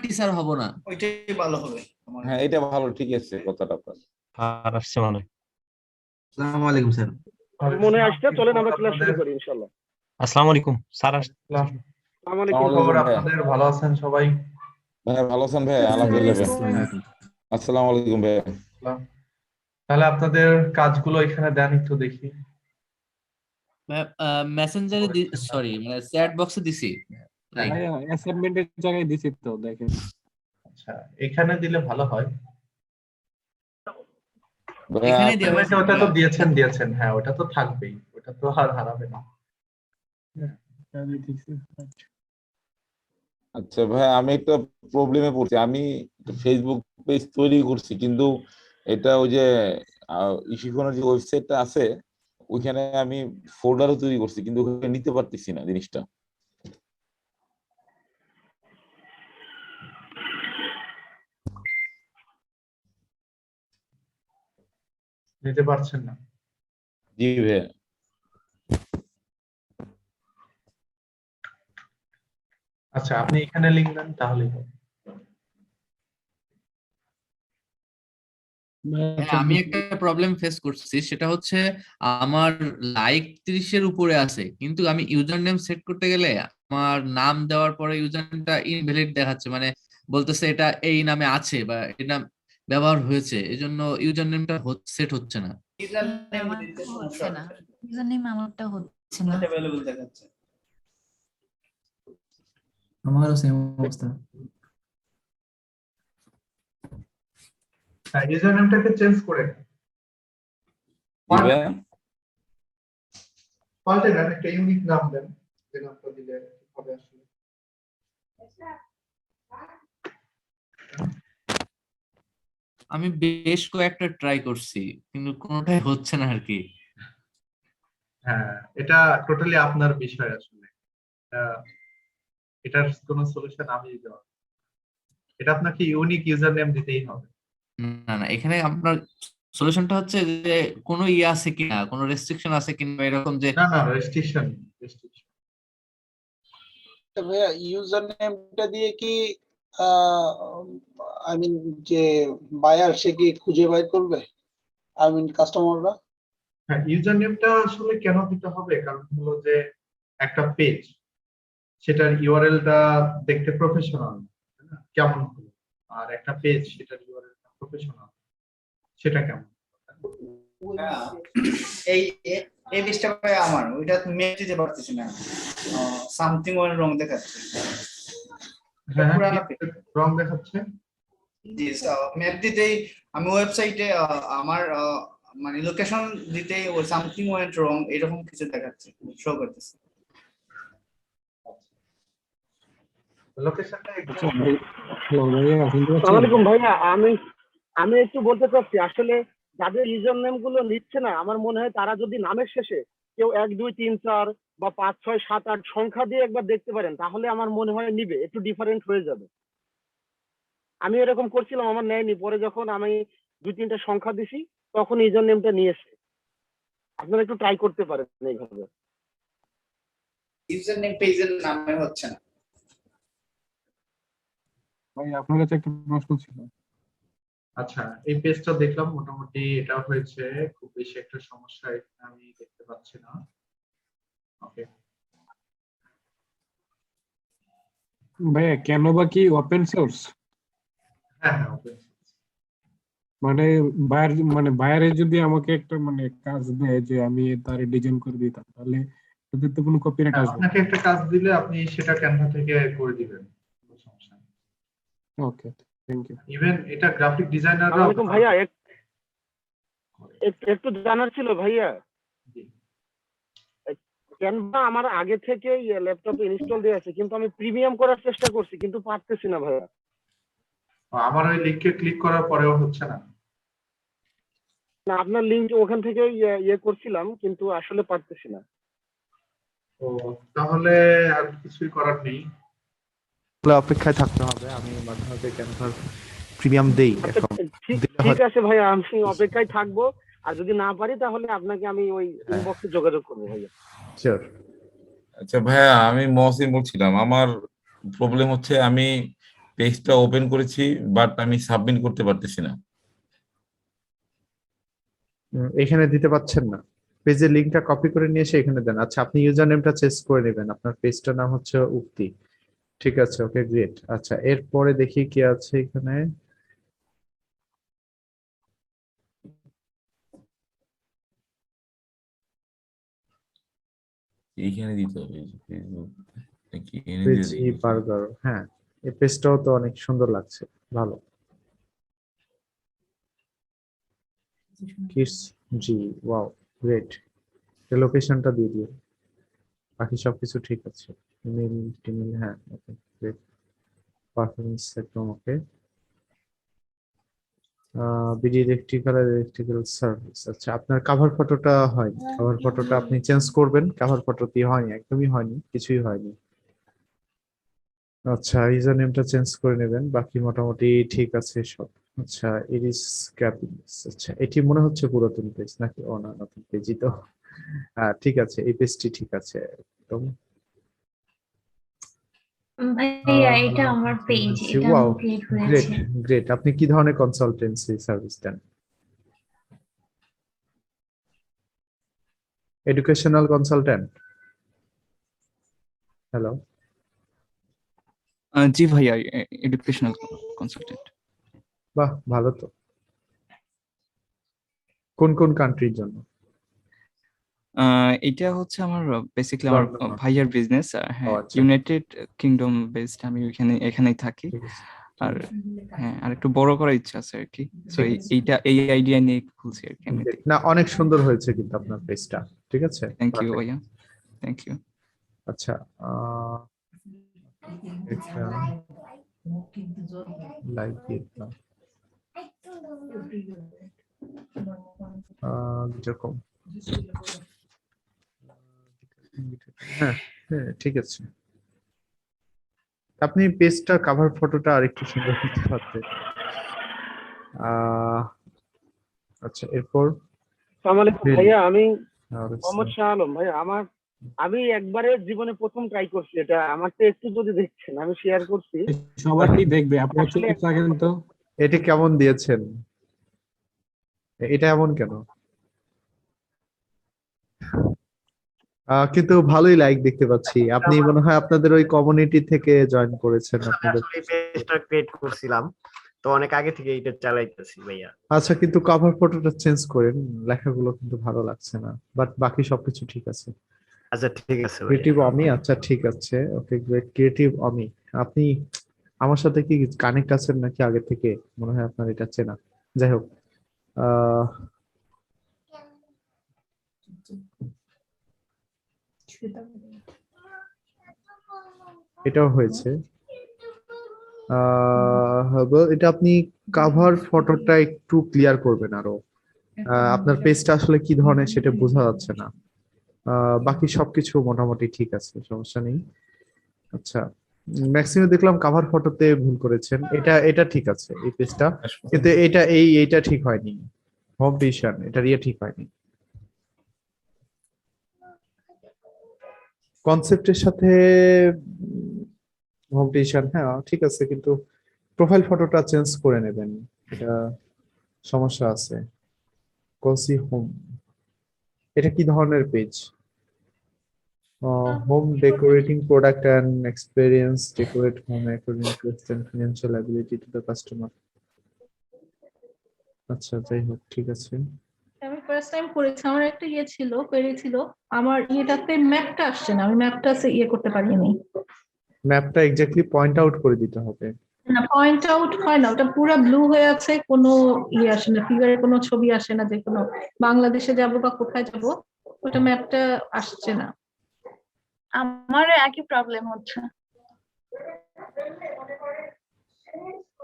Teacher হব না। ওইটাই ভালো হবে আমার। হ্যাঁ এটা ভালো, ঠিক আছে কথাটা আপনার। আর আসছে মানে আসসালামু আলাইকুম স্যার। মনে আসছে, চলেন আমরা ক্লাস শুরু করি ইনশাআল্লাহ। আসসালামু আলাইকুম স্যার। আসসালামু আলাইকুম। আসসালামু খবর আলাইকুম ভাই। আপনাদের? ভালো আছেন সবাই? ভাই ভালো আছেন ভাই? আলহামদুলিল্লাহ ভাই। আসসালামু আলাইকুম। আসসালামু আলাইকুম ভাই। তাহলে আপনাদের কাজগুলো এখানে দেন একটু দেখি। মেসেঞ্জারে সরি মানে চ্যাট বক্সে দিছি। অ্যাসাইনমেন্টের জায়গায় দিছি তো দেখেন। আচ্ছা এখানে দিলে ভালো হয়। এখানে দেওয়া Assignment ওটা তো দিয়েছেন, হ্যাঁ ওটা তো থাকবেই, ওটা তো আর হারাবে না। আচ্ছা ভাই, আমি একটা প্রবলেমে পড়ছি। আমি ফেসবুক পেজ তৈরি করছি, কিন্তু এটা ওই যে ইশিকনের যে ওয়েবসাইটটা আছে ওইখানে আমি ফোল্ডারও তৈরি করছি, কিন্তু ওখানে নিতে পারতেছি না জিনিসটা। নিতে পারছেন না? জি ভাই। আচ্ছা আপনি এখানে লিংক দেন তাহলেই হবে। আমি একটা প্রবলেম ফেস করছি, সেটা হচ্ছে আমার লাইক 30-এর উপরে আছে, কিন্তু আমি ইউজার নেম সেট করতে গেলে আমার নাম দেওয়ার পরে ইউজার নেমটা ইনভ্যালিড দেখাচ্ছে, মানে বলতেছে এটা এই নামে আছে বা এই নাম ব্যবহার হয়েছে, এজন্য ইউজার নেমটা সেট হচ্ছে না। ইউজার নেম দিতে সমস্যা না, হচ্ছে, ইউজার নেম আমারটা হচ্ছে না। নট अवेलेबल দেখাচ্ছে। আমারও সেম অবস্থা। হ্যাঁ ইউজার নেমটাকে চেঞ্জ করে পাল্টে দেন, একটা ইউনিক নাম দেন, যে নামটা দিলে হবে আসলে। আমি বেশ কয়েকটা ট্রাই করছি, কিন্তু কোনোটাই হচ্ছে না আর কি। হ্যাঁ এটা টোটালি আপনার বিষয় আসলে। এটার কোনো সলিউশন আমি দিতে পারবো না। এটা আপনাকে ইউনিক ইউজার নেম দিতেই হবে। না না, এখানে আপনার সলিউশনটা হচ্ছে যে কোনো ইয়ে আছে কিনা, কোনো রেস্ট্রিকশন আছে কিনা, এরকম যে না না রেস্ট্রিকশন। ভাইয়া ইউজার নেমটা দিয়ে কি আই মিন যে বায়ার সে কি খুঁজে বাইর করবে, আই মিন কাস্টমাররা? হ্যাঁ ইউজার নেমটা আসলে কেন দিতে হবে, কারণ হলো যে একটা পেজ সেটার ইউআরএলটা দেখতে প্রফেশনাল কেমন হলো, আর একটা পেজ সেটার ইউআরএলটা প্রফেশনাল সেটা কেমন। এই এই লিস্টটা ভাই আমার, ওইটা মেপ দিতে পারতেছি না, সামথিং ওয়ান রং দেখাচ্ছে। রং দেখাচ্ছে? জি ম্যাপ দিতেই আমি ওয়েবসাইটে আমার মানে লোকেশন দিতেই ও সামথিং ওয়েন্ট রং এরকম কিছু দেখাচ্ছে, শো করতেছে। লোকেশনটা আসসালামু আলাইকুম ভাইয়া, আমি একটু বলতে চাচ্ছি, আসলে যাদের ইউজার নেম গুলো নিচ্ছে না, আমার মনে হয় তারা যদি নামের শেষে কেউ 1 2 3 4 বা 5 6 7 8 সংখ্যা দিয়ে একবার দেখতে পারেন, তাহলে আমার মনে হয় নিবে, একটু ডিফারেন্ট হয়ে যাবে। আমি এরকম করছিলাম, আমার নেয়নি, পরে যখন আমি 2-3টা সংখ্যা দিছি তখন ইউজার নেমটা নিয়েছে। আপনারা একটু ট্রাই করতে পারেন এইভাবে। ইউজার নেম পেজের নামে হচ্ছে না। ভাই আপনার কাছে একটা প্রশ্ন ছিল। আচ্ছা এই পেজটা দেখলাম, মোটামুটি এটা হয়েছে, খুব বেশি একটা সমস্যা এখানে আমি দেখতে পাচ্ছি না। ওকে ভাইয়া ক্যানভা কি ওপেন সোর্স? হ্যাঁ হ্যাঁ ওপেন সোর্স। মানে বায়ারে যদি আমাকে একটা মানে কাজ দেয় যে আমি তার ডিজাইন করে দিতাম, তাহলে এতে তো কোনো কপিরাইট আসবে না। আপনাকে একটা কাজ দিলে আপনি সেটা ক্যানভা থেকে করে দিবেন, কোনো সমস্যা নেই। Okay thank you. ইভেন এটা গ্রাফিক ডিজাইনাররা। আসসালামু আলাইকুম ভাইয়া, একটু জানার ছিল ভাইয়া। ক্যানভা আমার আগে থেকেই ল্যাপটপে ইনস্টল দেওয়া আছে, কিন্তু আমি প্রিমিয়াম করার চেষ্টা করছি কিন্তু পারতেছি না ভাইয়া। আমার ওই লিংকে ক্লিক করার পরেও হচ্ছে না। না আপনার লিংক ওখান থেকে ইয়ে করছিলাম, কিন্তু আসলে পারতেছি না। ও তাহলে আর কিছুই করার নেই, অপেক্ষায় থাকতে হবে। আমি মাঝে মাঝে ক্যানভার প্রিমিয়াম দেই। ঠিক আছে ভাইয়া, আমি অপেক্ষায় থাকবো, আর যদি না পারি তাহলে আপনাকে আমি ওই ইনবক্সে যোগাযোগ করবো ভাইয়া। শিওর। আচ্ছা ভাইয়া, আমি মহসিন বলছিলাম। আমার প্রবলেম হচ্ছে আমি পেজটা ওপেন করেছি, বাট আমি সাবমিট করতে পারতেছি না। এখানে দিতে পাচ্ছেন না, পেজের লিংকটা কপি করে নিয়ে এসে এখানে দেন। আচ্ছা, আপনি ইউজার নেমটা চেঞ্জ করে নেবেন, আপনার পেজটার নাম হচ্ছে উক্তি। ঠিক আছে, ওকে, গ্রেট। আচ্ছা, এরপরে দেখি কি আছে এখানে। এইখানে দিতে হবে, এই যে ফেসবুক নাকি এনে দিয়ে ভেজি দেখি। বার্গার, হ্যাঁ, এই পেজটাও তো অনেক সুন্দর লাগছে, ভালো। কিডস জি, ওয়াও, গ্রেট। লোকেশনটা দিয়ে দিও, বাকি সবকিছু ঠিক আছে। ইমেল টিমেল, হ্যাঁ, ওকে, গ্রেট। পারফরমেন্স একদম ওকে। BD electrical service. আচ্ছা, আপনার কাভার ফটোটা হয়নি, কাভার ফটোটা আপনি চেঞ্জ করবেন, কাভার ফটো দিয়ে হয়নি, একদমই হয়নি, কিছুই হয়নি। আচ্ছা, ইউজার নেমটা চেঞ্জ করে নেবেন, বাকি মোটামুটি ঠিক আছে সব। আচ্ছা, ইরিস ক্যাপিটালস, আচ্ছা, এটি মনে হচ্ছে পুরাতন পেজ নাকি? ও না, নতুন পেজই তো। হ্যাঁ, ঠিক আছে, এই পেজটি ঠিক আছে একদম। ভাইয়া এটা আমার পেজ, এটা ওয়াও, আমার ক্রিয়েট গ্রেট হয়েছে। গ্রেট। আপনি কি ধরনের কনসালটেন্সি সার্ভিস দেন? Educational consultant? হ্যালো, জি ভাইয়া, এডুকেশনাল কনসালটেন্ট। বাহ, ভালো তো। কোন কোন কান্ট্রির জন্য? এটা হচ্ছে আমার বেসিক্যালি আমার লন্ডন? ভাইয়ার বিজনেস। ও হ্যাঁ, আচ্ছা, ইউনাইটেড কিংডম বেসড, আমি এখানেই থাকি। ঠিক আছে, আর হ্যাঁ, আর একটু বড় করার ইচ্ছা আছে আর কি। তো ঠিক আছে। এই আইডিয়া নিয়ে খুলছি আর কি এমনিতে। না, অনেক সুন্দর হয়েছে কিন্তু আপনার পেজটা, ঠিক আছে, থ্যাংক ইউ perfect। ভাইয়া, থ্যাংক ইউ। আচ্ছা, এটা লাইক দিলাম, যেরকম, হ্যাঁ হ্যাঁ, ঠিক আছে। আপনি পেজটা কাভার ফটোটা আরেকটু সুন্দর দিতে পারতেন। আচ্ছা, এরপর আসসালামু আলাইকুম Really? ভাইয়া, আমি আর মোহাম্মদ শাহ আলম। ভাইয়া আমি একবারে জীবনে প্রথম ট্রাই করছি এটা, আমারটা একটু যদি দেখছেন, আমি শেয়ার করছি। সবারই দেখবে, আপনি আসলে চুপ থাকেন তো। এটা কেমন দিয়েছেন? এটা এমন কেন? কিন্তু ভালোই লাইক দেখতে পাচ্ছি। আপনি মনে হয় আপনাদের ওই কমিউনিটি থেকে জয়েন করেছেন আপনাদের। আসলে পেজটা ক্রিয়েট করছিলাম, তো অনেক আগে থেকে এটা চালাইতেছি ভাইয়া। আচ্ছা, কিন্তু কভার ফটোটা চেঞ্জ করেন, লেখাগুলো কিন্তু ভালো লাগছে না, বাট বাকি সবকিছু ঠিক আছে। আচ্ছা ঠিক আছে ভাইয়া। ক্রিয়েটিভ অমি, আচ্ছা ঠিক আছে, ওকে, গ্রেট। ক্রিয়েটিভ অমি, আপনি আমার সাথে কি কানেক্ট আছেন নাকি আগে থেকে? মনে হয় আপনার এটা চেনা। যাই হোক, আহ এটাও হয়েছে। এটা আপনি কাভার ফটোটা একটু ক্লিয়ার করবেন আরো। আপনার পেজটা আসলে কি ধরনের সেটা বোঝা যাচ্ছে না। বাকি সবকিছু মোটামুটি ঠিক আছে, সমস্যা নেই। আচ্ছা, ম্যাক্সিমাম দেখলাম কাভার ফটোতে ভুল করেছেন, এটা এটা ঠিক আছে এই পেজটা, কিন্তু এইটা ঠিক হয়নি। হোম ডিসিশন, এটা ঠিক হয়নি। কনসেপ্টের সাথে হোম ডিসিশন, হ্যাঁ ঠিক আছে, কিন্তু প্রোফাইল ফটোটা চেঞ্জ করে নেবেন, এটা সমস্যা আছে। কোসি হোম, এটা কি ধরনের page? Home decorating product and experience, decorate home according to extend financial ability to the customer. আচ্ছা, যাই হোক, ঠিক আছে। আমি ফার্স্ট টাইম করেছি, আমার একটা ছিল, কোয়েরি ছিল, আমার ইয়েটাতে ম্যাপটা আসছে না, আমি ম্যাপটা করতে পারিনি। ম্যাপটা এক্স্যাক্টলি পয়েন্ট আউট করে দিতে হবে। না, পয়েন্ট আউট হয় না, ওটা পুরো ব্লু হয়ে আছে, কোনো আসে না, ফিগারে কোনো ছবি আসে না, যে কোনো বাংলাদেশে যাব বা কোথায় যাব, ওটা ম্যাপটা আসছে না। আমারও একই প্রবলেম হচ্ছে,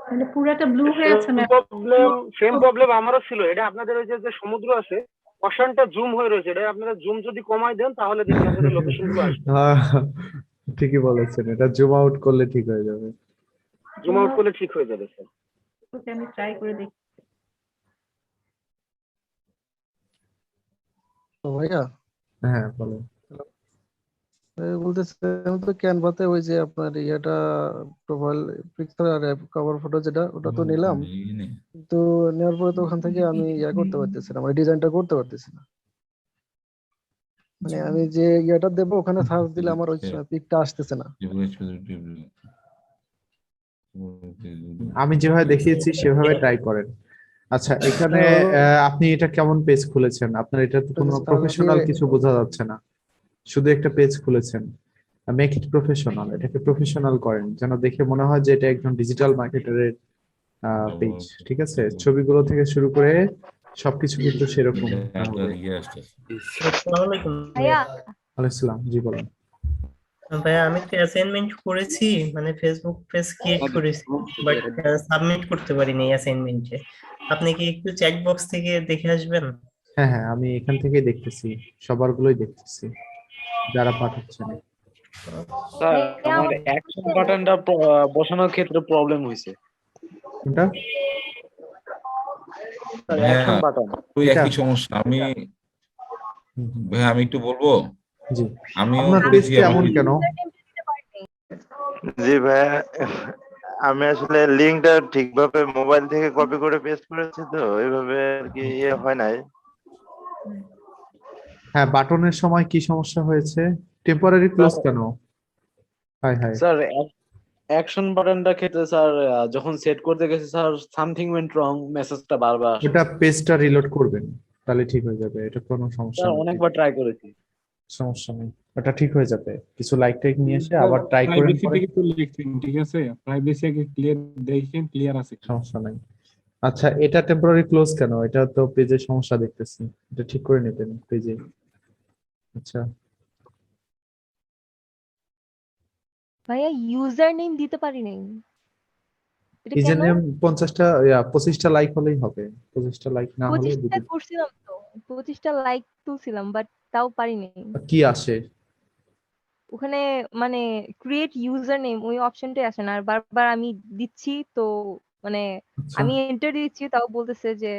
মানে পুরাটা ব্লু হয়ে আছে ম্যাপ। সেম প্রবলেম আমারও ছিল। এটা আপনাদের ওই যে সমুদ্র আছে, অশানটা জুম হয়ে রয়েছে, এটা আপনারা জুম যদি কমাই দেন তাহলে দেখি আপনাদের লোকেশন গুলো আসবে। হ্যাঁ, ঠিকই বলেছেন, এটা জুম আউট করলে ঠিক হয়ে যাবে। জুম আউট করলে ঠিক হয়ে যাবে স্যার। ওকে, আমি ট্রাই করে দেখি। তো ভাইয়া, হ্যাঁ, বলো। বলতেছিলাম তো ক্যানভাতে ওই যে আপনার ইয়েটা প্রোফাইল পিকচার আর কভার ফটো যেটা ওটা তো নিলাম, কিন্তু নেওয়ার পরে তো ওখান থেকে আমি ইয়া করতে পারতেছি না, মানে ডিজাইনটা করতে পারতেছি না। মানে আমি যে ইয়েটা দেবো ওখানে সার্চ দিলে আমার ওই পিকটা আসতেছে না। আমি যেভাবে দেখিয়েছি সেভাবে ট্রাই করেন। আচ্ছা, এখানে আপনি এটা কেমন পেজ খুলেছেন? আপনার এটা তো কোনো প্রফেশনাল কিছু বোঝা যাচ্ছে না, শুধু একটা পেজ খুলেছেন। মেক ইট প্রফেশনাল, এটাকে প্রফেশনাল করেন যেন দেখে মনে হয় যে এটা একজন ডিজিটাল মার্কেটারের পেজ। ঠিক আছে, ছবিগুলো থেকে শুরু করে সবকিছু কিন্তু সেরকম হবে। আসসালামু আলাইকুম ভাইয়া। ওয়ালাইকুম আসসালাম, জি বলুন। ভাইয়া আমি তো অ্যাসাইনমেন্ট করেছি, মানে ফেসবুক পেজ ক্রিয়েট করেছি, বাট সাবমিট করতে পারিনি অ্যাসাইনমেন্টে। আপনি কি একটু চেক বক্স থেকে দেখে আসবেন? হ্যাঁ হ্যাঁ, আমি এখান থেকেই দেখতেছি, সবারগুলোই দেখতেছি যারা পাঠাচ্ছেন। স্যার আমার অ্যাকশন বাটনটা বসানোর ক্ষেত্রে প্রবলেম হয়েছে। কোনটা? অ্যাকশন বাটন ওই একই সমস্যা। আমি ভাই আমি একটু বলবো। জি, আমিও আপনার পেজটা এমন কেন? জি ভাইয়া, আমি আসলে লিংকটা ঠিকভাবে মোবাইল থেকে কপি করে পেস্ট করেছি, তো এইভাবে আর কি ইয়ে হয় নাই। হ্যাঁ, বাটনের সময় কি সমস্যা হয়েছে? টেম্পোরারি ক্লোজ কেন? হাই হাই স্যার অ্যাকশন বাটনটা ক্ষেত্রে স্যার যখন সেট করতে গেছে স্যার সামথিং ওয়েন্ট রং মেসেজটা বারবার আসে। ওটা পেজটা রিলোড করবেন, তাহলে ঠিক হয়ে যাবে। এটা কোনো সমস্যা স্যার নেই, অনেকবার ট্রাই করেছি। সমস্যা নেই, ওটা ঠিক হয়ে যাবে। কিছু লাইক টাইক নিয়ে এসে আবার ট্রাই করেন, প্রাইভেসি থেকে তো লিখছেন, ঠিক আছে, প্রাইভেসি আগে ক্লিয়ার দেখেন, ক্লিয়ার আছে। সমস্যা নাই। আচ্ছা, এটা টেম্পোরারি ক্লোজ কেন? এটা তো পেজের সমস্যা দেখতেছি, এটা ঠিক করে নেবেন পেজে। আচ্ছা, ভাইয়া ইউজার নেম দিতে পারি নাই, এটা ইউজার কেন? নেম 25টা লাইক হলেই হবে, 25টা লাইক না হলে 25টা করছিলাম তো, 25টা লাইক তুলছিলাম, বাট তাও পারি নাই। কি আসে ওখানে মানে ক্রিয়েট ইউজার নেম ওই অপশনটাই আসে না, আর বারবার আমি দিচ্ছি তো, মানে আচ্ছা, আমি এন্টার দিচ্ছি তাও বলতেছে যে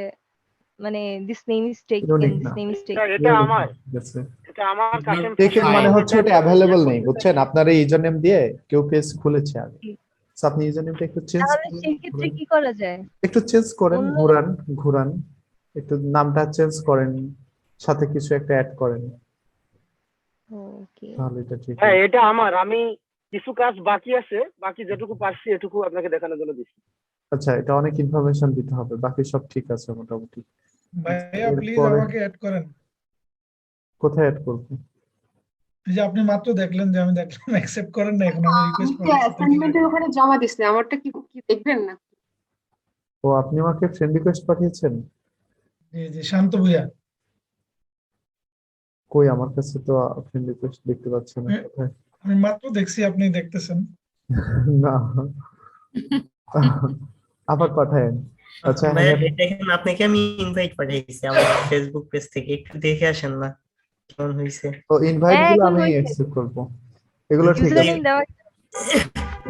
মানে this name is taken, unique this না। Name is sir taken. এটা আমার, ঠিক আছে, এটা আমার কাশেম টেকেন মানে হচ্ছে ওটা অ্যাভেলেবল নেই, বুঝছেন? আপনার এই ইউজার নেম দিয়ে কেউ পেজ খুলেছে আগে, So আপনি ইউজার নেমটা একটু চেঞ্জ তাহলে সেক্ষেত্রে কি করা যায়? একটু চেঞ্জ করেন, অন্য- ঘুরান ঘুরান, একটু নামটা চেঞ্জ করেন, সাথে কিছু একটা অ্যাড করেন, ওকে, তাহলে এটা ঠিক হ্যাঁ হবে। এটা আমার, আমি কিছু কাজ বাকি আছে, বাকি যেটুকু পারছি এটুকু আপনাকে দেখানোর জন্য দিচ্ছি। আচ্ছা, এটা অনেক ইনফরমেশন দিতে হবে, বাকি সব ঠিক আছে মোটামুটি। ভাইয়া প্লিজ এরপরে আমাকে অ্যাড করেন। কোথায় অ্যাড করবো? এই যে আপনি মাত্র দেখলেন যে আমি দেখলাম অ্যাকসেপ্ট করেন না, এখন আমি রিকোয়েস্ট করছি। অ্যাসাইনমেন্টের ওখানে জমা দিছি, আমারটা কি কি দেখবেন না? ও, আপনি আমাকে ফ্রেন্ড রিকোয়েস্ট পাঠিয়েছেন? জি জি, শান্ত ভুইয়া। কই, আমার কাছে তো ফ্রেন্ড রিকোয়েস্ট দেখতে পাচ্ছি না, কোথায়? আমি মাত্র দেখছি আপনি দেখতেছেন। না, আবার পাঠায়েন। আচ্ছা, ভাইয়া হ্যাঁ, দেখেন আপনাকে আমি ইনভাইট পাঠিয়েছি আমার ফেসবুক পেজ থেকে, একটু দেখে আসেন না কেমন হয়েছে। তো ইনভাইট হ্যাঁ, গুলো এখন আমি হয়েছে। অ্যাকসেপ্ট করব, এগুলো ঠিক ইউজার আছে। নেম দেওয়া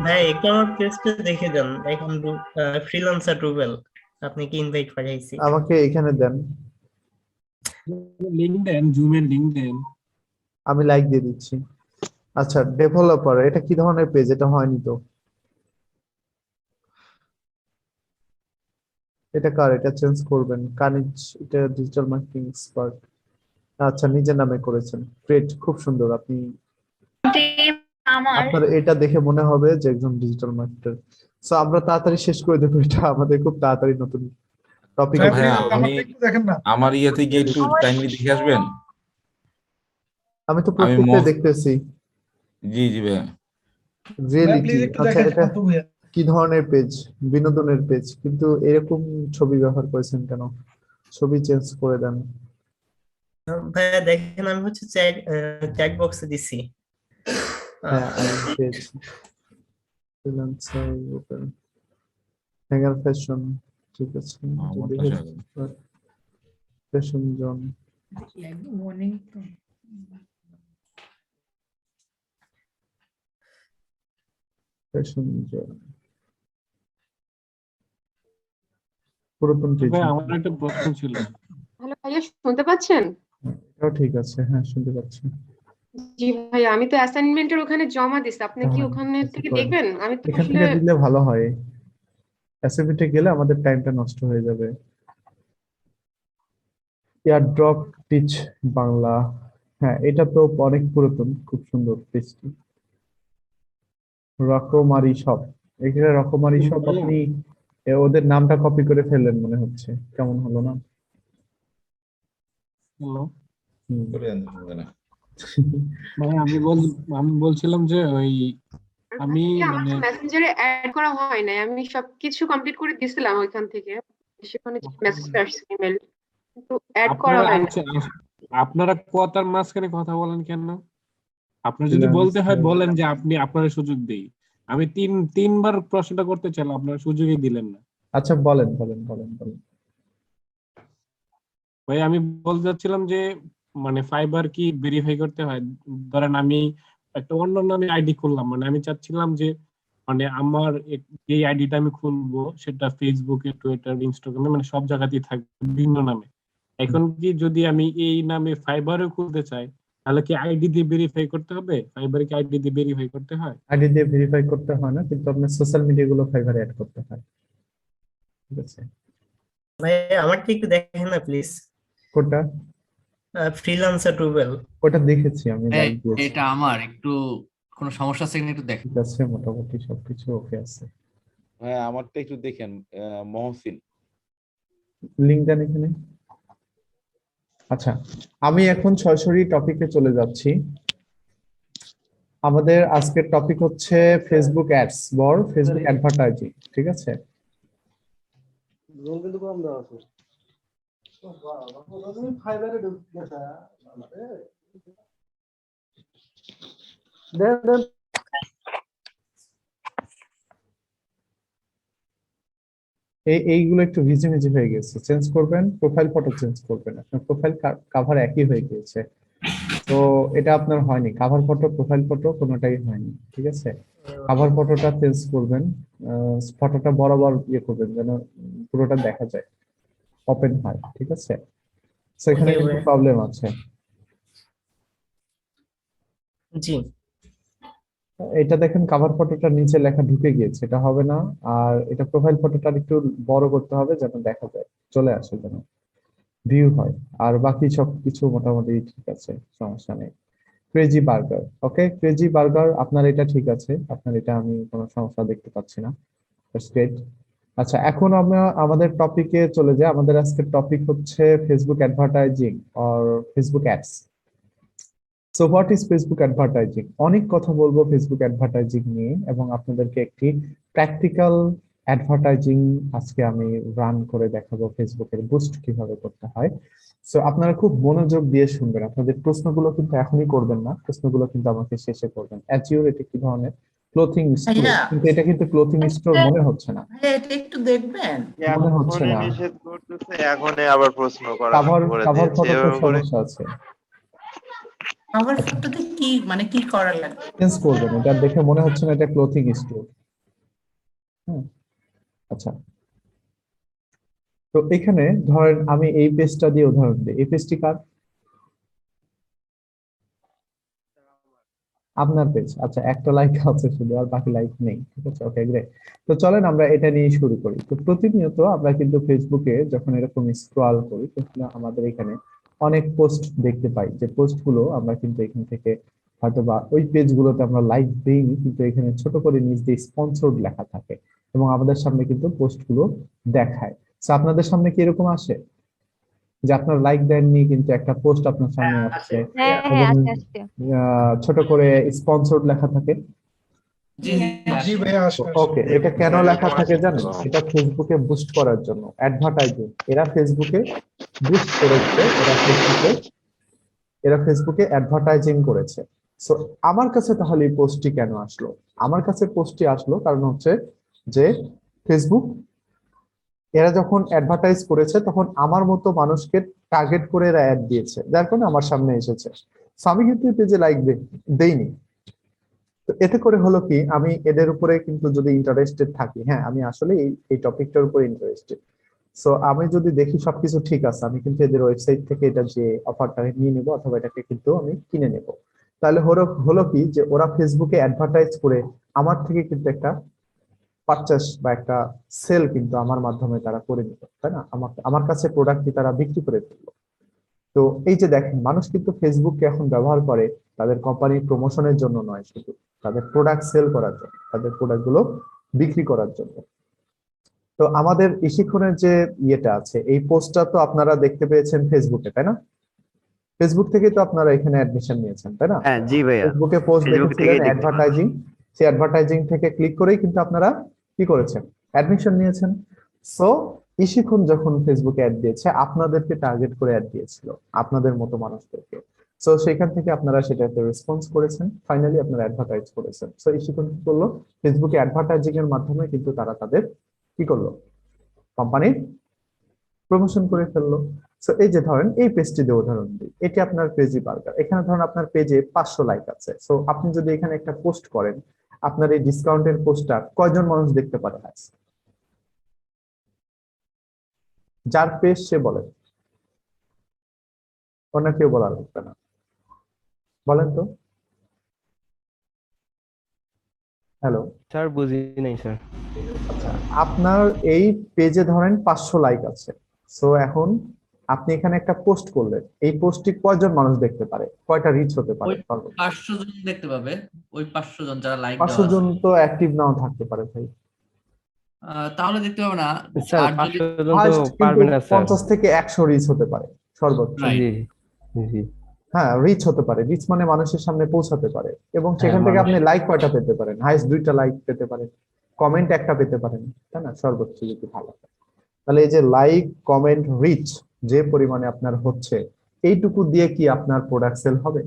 ভাই একটু আমার পেজটা দেখে যান, এখন ফ্রিল্যান্সার রুবেল আপনাকে ইনভাইট পাঠাইছি। আমাকে এখানে দেন, লিংক দেন, জুমের লিংক দেন। আমি লাইক দিয়ে দিচ্ছি। আচ্ছা, ডেভেলপার, এটা কি ধরনের পেজ? এটা হয়নি তো, এটা কার? এটা চেঞ্জ করবেন। কানিজ, এটা ডিজিটাল মার্কেটিং এক্সপার্ট। আচ্ছা, নিজের নামে করেছেন, গ্রেট, খুব সুন্দর। আপনি আমার আপনার এটা দেখে মনে হবে যে একজন ডিজিটাল মার্কেটার। সো আমরা তাড়াতাড়ি শেষ করে দেবো, এটা আমাদের খুব তাড়াতাড়ি নতুন টপিক। ভাইয়া ভাইয়া প্লিজ আমি আমাকে একটু দেখেন না। আমার ইয়েতে গিয়ে একটু কাইন্ডলি দেখে আসবেন। আমি তো আমি প্রত্যেকটা দেখতেছি, জি জি ভাইয়া। ভাইয়া রিয়েলিটি। প্লিজ একটু আচ্ছা, দেখেন এটা শান্ত ভুইয়া। কি ধরনের পেজ? বিনোদনের পেজ, কিন্তু এরকম ছবি ব্যবহার করেছেন কেন? ছবি চেঞ্জ করে দেন। ভাইয়া দেখেন আমি হচ্ছে চ্যাট বক্সে দিছি। হ্যাঁ, আমি পেয়েছি। ফ্রিল্যান্সার ওপেন হ্যাঙ্গার ফ্যাশন, ঠিক আছে, ফ্যাশন জোন। ফ্যাশন জোন পুরাতন পেজ। ভাই আমার একটা প্রশ্ন ছিল। হ্যালো ভাইয়া, শুনতে পাচ্ছেন? এটাও ঠিক আছে, হ্যাঁ শুনতে পাচ্ছি। জি ভাইয়া, আমি তো অ্যাসাইনমেন্টের ওখানে জমা দিছি, আপনি কি হ্যাঁ, ওখানে আচ্ছা, থেকে করেন। দেখবেন? আমি তো এখান আসলে থেকে দিলে ভালো হয়, অ্যাসাইনমেন্টে গেলে আমাদের টাইমটা নষ্ট হয়ে যাবে। এয়ারড্রপ টিচ বাংলা, হ্যাঁ এটা তো অনেক পুরাতন, খুব সুন্দর পেজটি। রকমারি শপ, এখানে রকমারি শপ ভাইয়া, আপনি ওদের নামটা কপি করে ফেললেন মনে হচ্ছে, কেমন হলো না? হ্যালো হুম। ভাই আমি বলছিলাম যে ওই আমি আমার মানে তো মেসেঞ্জারে অ্যাড করা হয় নাই, আমি সবকিছু কমপ্লিট করে দিছিলাম ওইখান থেকে, সেখানে মেসেজ আসছে ইমেল, কিন্তু অ্যাড করা আপনারা হয় না। আচ্ছা আপনারা কথার মাঝখানে কথা বলেন কেন? আপনার যদি বলতে হয় বলেন যে আপনি আপনার সুযোগ দেই। আমি তিনবার প্রশ্নটা করতে চাইলাম, আপনারা সুযোগই দিলেন না। আচ্ছা বলেন বলেন বলেন বলেন। ভাই আমি বলতে চাচ্ছিলাম যে মানে ফাইবার কি ভেরিফাই করতে হয়? ধরেন আমি একটা অন্য নামে আইডি খুললাম, মানে আমি চাচ্ছিলাম যে মানে আমার এই আইডিটা আমি খুলবো সেটা ফেসবুকে, টুইটার, ইনস্টাগ্রামে, মানে সব জায়গাতেই থাকবে ভিন্ন নামে। এখন কি যদি আমি এই নামে ফাইবারও খুলতে চাই তাহলে কি আইডি দিয়ে ভেরিফাই করতে হবে? ফাইবারে কি আইডি দিয়ে ভেরিফাই করতে হয়? আইডি দিয়ে ভেরিফাই করতে হয় না, কিন্তু আপনার সোশ্যাল মিডিয়া গুলো ফাইবারে অ্যাড করতে হয়, ঠিক আছে? ভাই আমারটা একটু দেখেন না প্লিজ, কোনটা? ফ্রিল্যান্সার টুবেল। ওটা দেখেছি আমি, লাইক দিয়েছি, এটা আমার একটু কোনো সমস্যা আছে কিনা একটু দেখেন। ঠিক আছে, মোটামুটি সবকিছু ওকে আছে। হ্যাঁ আমারটা একটু দেখেন, মহসিন। লিংক দেন এখানে। আচ্ছা, আমি এখন সরাসরি টপিকে চলে যাচ্ছি। আমাদের আজকের টপিক হচ্ছে ফেসবুক অ্যাডস বর ফেসবুক অ্যাডভার্টাইজিং, ঠিক আছে? এইগুলো একটু ভিজিমিজি হয়ে গেছে, চেঞ্জ করবেন, প্রোফাইল ফটো চেঞ্জ করবেন, আপনার প্রোফাইল কাভার একই হয়ে গিয়েছে, তো এটা আপনার হয়নি, কাভার ফটো প্রোফাইল ফটো কোনোটাই হয়নি, ঠিক আছে? কাভার ফটোটা চেঞ্জ করবেন, ফটোটা বরাবর ইয়ে করবেন যেন পুরোটা দেখা যায়, ওপেন হয়, ঠিক আছে? তো এখানে Okay, কিন্তু ভাই। প্রবলেম আছে। জি এটা দেখেন কাভার ফটোটার নিচে লেখা ঢুকে গিয়েছে, এটা হবে না। আর এটা প্রোফাইল ফটোটা একটু বড় করতে হবে যেন দেখা যায়, চলে আসে যেন ভিউ হয়। আর বাকি সব কিছু মোটামুটি ঠিক আছে, সমস্যা নেই। ক্রেজি বার্গার, ওকে, ক্রেজি বার্গার আপনার এটা ঠিক আছে, আপনার এটা আমি কোনো সমস্যা দেখতে পাচ্ছি না, দ্যাটস গ্রেট। আচ্ছা, এখন আমরা আমাদের টপিকে চলে যাই। আমাদের আজকের টপিক হচ্ছে Facebook advertising or Facebook ads. So what is Facebook advertising? অনেক কথা বলবো ফেসবুক অ্যাডভার্টাইজিং নিয়ে, এবং আপনাদেরকে একটি প্র্যাকটিক্যাল অ্যাডভার্টাইজিং আজকে আমি রান করে দেখাবো, ফেসবুকের বুস্ট কিভাবে করতে হয়। সো আপনারা খুব মনোযোগ দিয়ে শুনবেন, আপনাদের প্রশ্নগুলো কিন্তু এখনই করবেন না, প্রশ্নগুলো কিন্তু আমাকে শেষে করবেন। অ্যাজিওর এটা কি ধরনের ক্লোথিং স্টোর, কিন্তু এটা কিন্তু ক্লোথিং স্টোর মনে হচ্ছে না, এটা একটু দেখবেন। মনে হচ্ছে এখনই না। নিষেধ করতেছে, এখনই আবার প্রশ্ন করা কাভার করে কাভার দিয়েছে ফটোতে এভাবে করে। সমস্যা আছে, আমার ফটোতে কি মানে কি করা লাগবে? চেঞ্জ করবেন, এটা দেখে মনে হচ্ছে না এটা ক্লোথিং স্টোর। আচ্ছা, তো এখানে ধরেন আমি এই পেজটা দিয়ে উদাহরণ দিই, এই পেজটি কার? আপনার পেজ, আচ্ছা, একটা লাইক আছে শুধু, আর বাকি লাইক নেই, ঠিক আছে, ওকে গ্রেট। তো চলেন আমরা এটা নিয়ে শুরু করি। তো প্রতিনিয়ত আমরা কিন্তু ফেসবুকে যখন এরকম স্ক্রল করি তখন আমাদের এখানে অনেক পোস্ট দেখতে পাই, যে পোস্ট গুলো আমরা কিন্তু এখান থেকে হয়তোবা ওই পেজ গুলোতে আমরা লাইক দিইনি, কিন্তু এখানে ছোট করে নিচ দিয়ে স্পন্সর্ড লেখা থাকে এবং আমাদের সামনে কিন্তু পোস্ট গুলো দেখায়। তো আপনাদের সামনে কি এরকম আসে যে আপনার লাইক দেননি কিন্তু একটা পোস্ট আপনার সামনে আসছে হ্যাঁ এবং আছে আসছে। ছোট করে স্পন্সর্ড লেখা থাকে? জি ভাইয়া, আসে আসে। ওকে, এটা কেন লেখা থাকে জানেন? এটা ফেসবুকে বুস্ট করার জন্য, অ্যাডভার্টাইজিং। এরা ফেসবুকে বুস্ট করেছে, এরা ফেসবুকে অ্যাডভার্টাইজিং করেছে। সো আমার কাছে তাহলে এই পোস্টটি কেন আসলো? আমার কাছে পোস্টটি আসলো কারণ হচ্ছে যে ফেসবুক এরা যখন অ্যাডভার্টাইজ করেছে তখন আমার মতো মানুষকে টার্গেট করে এরা অ্যাড দিয়েছে, যার কারণে আমার সামনে এসেছে। সো আমি কিন্তু এই পেজে লাইক দেইনি। তো এতে করে হলো কি, আমি এদের উপরে কিন্তু যদি ইন্টারেস্টেড থাকি, হ্যাঁ আমি আসলে এই টপিকটার উপরে ইন্টারেস্টেড, সো আমি যদি দেখি সবকিছু ঠিক আছে, আমি কিন্তু এদের ওয়েবসাইট থেকে এটা যে অফারটা নিয়ে নেবো অথবা এটাকে কিন্তু আমি কিনে নেব। তাহলে হলো হলো কি যে ওরা ফেসবুকে অ্যাডভার্টাইজ করে আমার থেকে কিন্তু একটা পারচেস বা একটা সেল কিন্তু আমার মাধ্যমে তারা করে নিল, তাই না? আমার কাছে প্রোডাক্ট কি তারা বিক্রি করে ফেললো। তো এই যে দেখেন, মানুষ কিন্তু ফেসবুককে এখন ব্যবহার করে তাদের কোম্পানির প্রমোশনের জন্য নয়, শুধু তাদের প্রোডাক্ট সেল করার জন্য, তাদের প্রোডাক্ট গুলো বিক্রি করার জন্য। তো আমাদের ইশিক্ষণের যে ইয়েটা আছে, এই পোস্টটা তো আপনারা দেখতে পেয়েছেন ফেসবুকে, তাই না? ফেসবুক থেকে তো আপনারা এখানে অ্যাডমিশন নিয়েছেন, তাই না? হ্যাঁ জি ভাইয়া, ফেসবুকে পোস্ট ফেসবুক দেখেছিলেন থেকেই দেখলাম। অ্যাডভার্টাইজিং, সেই অ্যাডভার্টাইজিং থেকে ক্লিক করেই কিন্তু আপনারা কি করেছেন, অ্যাডমিশন নিয়েছেন। সো ইশিক্ষণ যখন ফেসবুকে অ্যাড দিয়েছে, আপনাদেরকে টার্গেট করে অ্যাড দিয়েছিল, আপনাদের মতো মানুষদেরকে। সো সেখান থেকে আপনারা সেটাতে রেসপন্স করেছেন, ফাইনালি আপনারা অ্যাডভার্টাইজ করেছেন। সো ইশিক্ষণ কি করলো, ফেসবুকে অ্যাডভার্টাইজিং এর মাধ্যমে কিন্তু তারা তাদের কি করলো, কোম্পানির প্রমোশন করে ফেললো। সো এই যে ধরেন এই পেজটি দিয়ে উদাহরণ দিই, এটি আপনার পেজি বার্গার, এখানে ধরেন আপনার পেজে 500 লাইক আছে। সো আপনি যদি এখানে একটা পোস্ট করেন, আপনার এই ডিসকাউন্টের পোস্টটা কয়জন মানুষ দেখতে পারে? যার পেজ সে বলেন, অন্য কেউ বলা লাগবে না, বলেন তো। হ্যালো স্যার বুঝি নাই স্যার। আচ্ছা, আপনার এই পেজে ধরেন 500 লাইক আছে। সো এখন আপনি এখানে একটা পোস্ট করলেন, এই পোস্টটি কয়জন মানুষ দেখতে পারে, কয়টা রিচ হতে পারে? 500 জন দেখতে পাবে, ওই 500 জন যারা লাইক 500 জন তো অ্যাক্টিভ নাও থাকতে পারে ভাই। তাহলে দেখতে পাবে না। স্যার আর যদি 500 জন তো পারবে না স্যার। 50 থেকে 100 রিচ হতে পারে সর্বোচ্চ। জি জি। হ্যাঁ, রিচ হতে পারে, রিচ মানে মানুষের সামনে পৌঁছাতে পারে, এবং সেখান থেকে আপনি লাইক কয়টা পেতে পারেন? হাইস্ট 2টা লাইক পেতে পারেন, কমেন্ট একটা পেতে পারেন, তাই না? সর্বোচ্চ যদি ভালো হয়। তাহলে এই যে লাইক, কমেন্ট, রিচ যে পরিমাণে আপনার হচ্ছে, এইটুকু দিয়ে কি আপনার প্রোডাক্ট সেল হবে?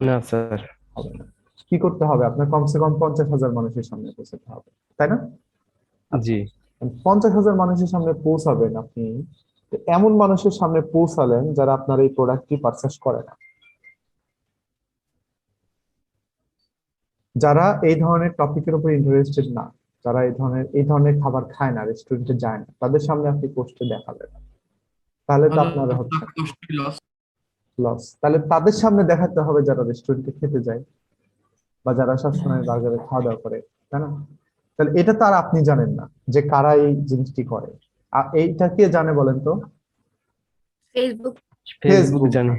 না স্যার। হবে না। কি করতে হবে? আপনার কমসে কম 50,000 মানুষের সামনে পৌঁছাতে হবে, তাই না? জি। 50,000 মানুষের সামনে পৌঁছাবেন আপনি, এমন মানুষের সামনে পৌঁছালেন যারা আপনার এই প্রোডাক্টটি পারচেজ করে না, যারা এই ধরনের টপিকের উপর ইন্টারেস্টেড না, যারা এই ধরনের খাবার খায় না, রেস্টুরেন্টে যায় না, তাদের সামনে আপনি পোস্টে দেখাবেন, তাহলে তো আপনার হচ্ছে লস। তাহলে তাদের সামনে দেখাতে হবে যারা রেস্টুরেন্টে খেতে যায় বা যারা সবসময় বার্গারে খাওয়া দাওয়া করে, তাই না? তাহলে এটা তো আর আপনি জানেন না যে কারা এই জিনিসটি করে। আর এইটা কে জানে বলেন তো? ফেসবুক জানে।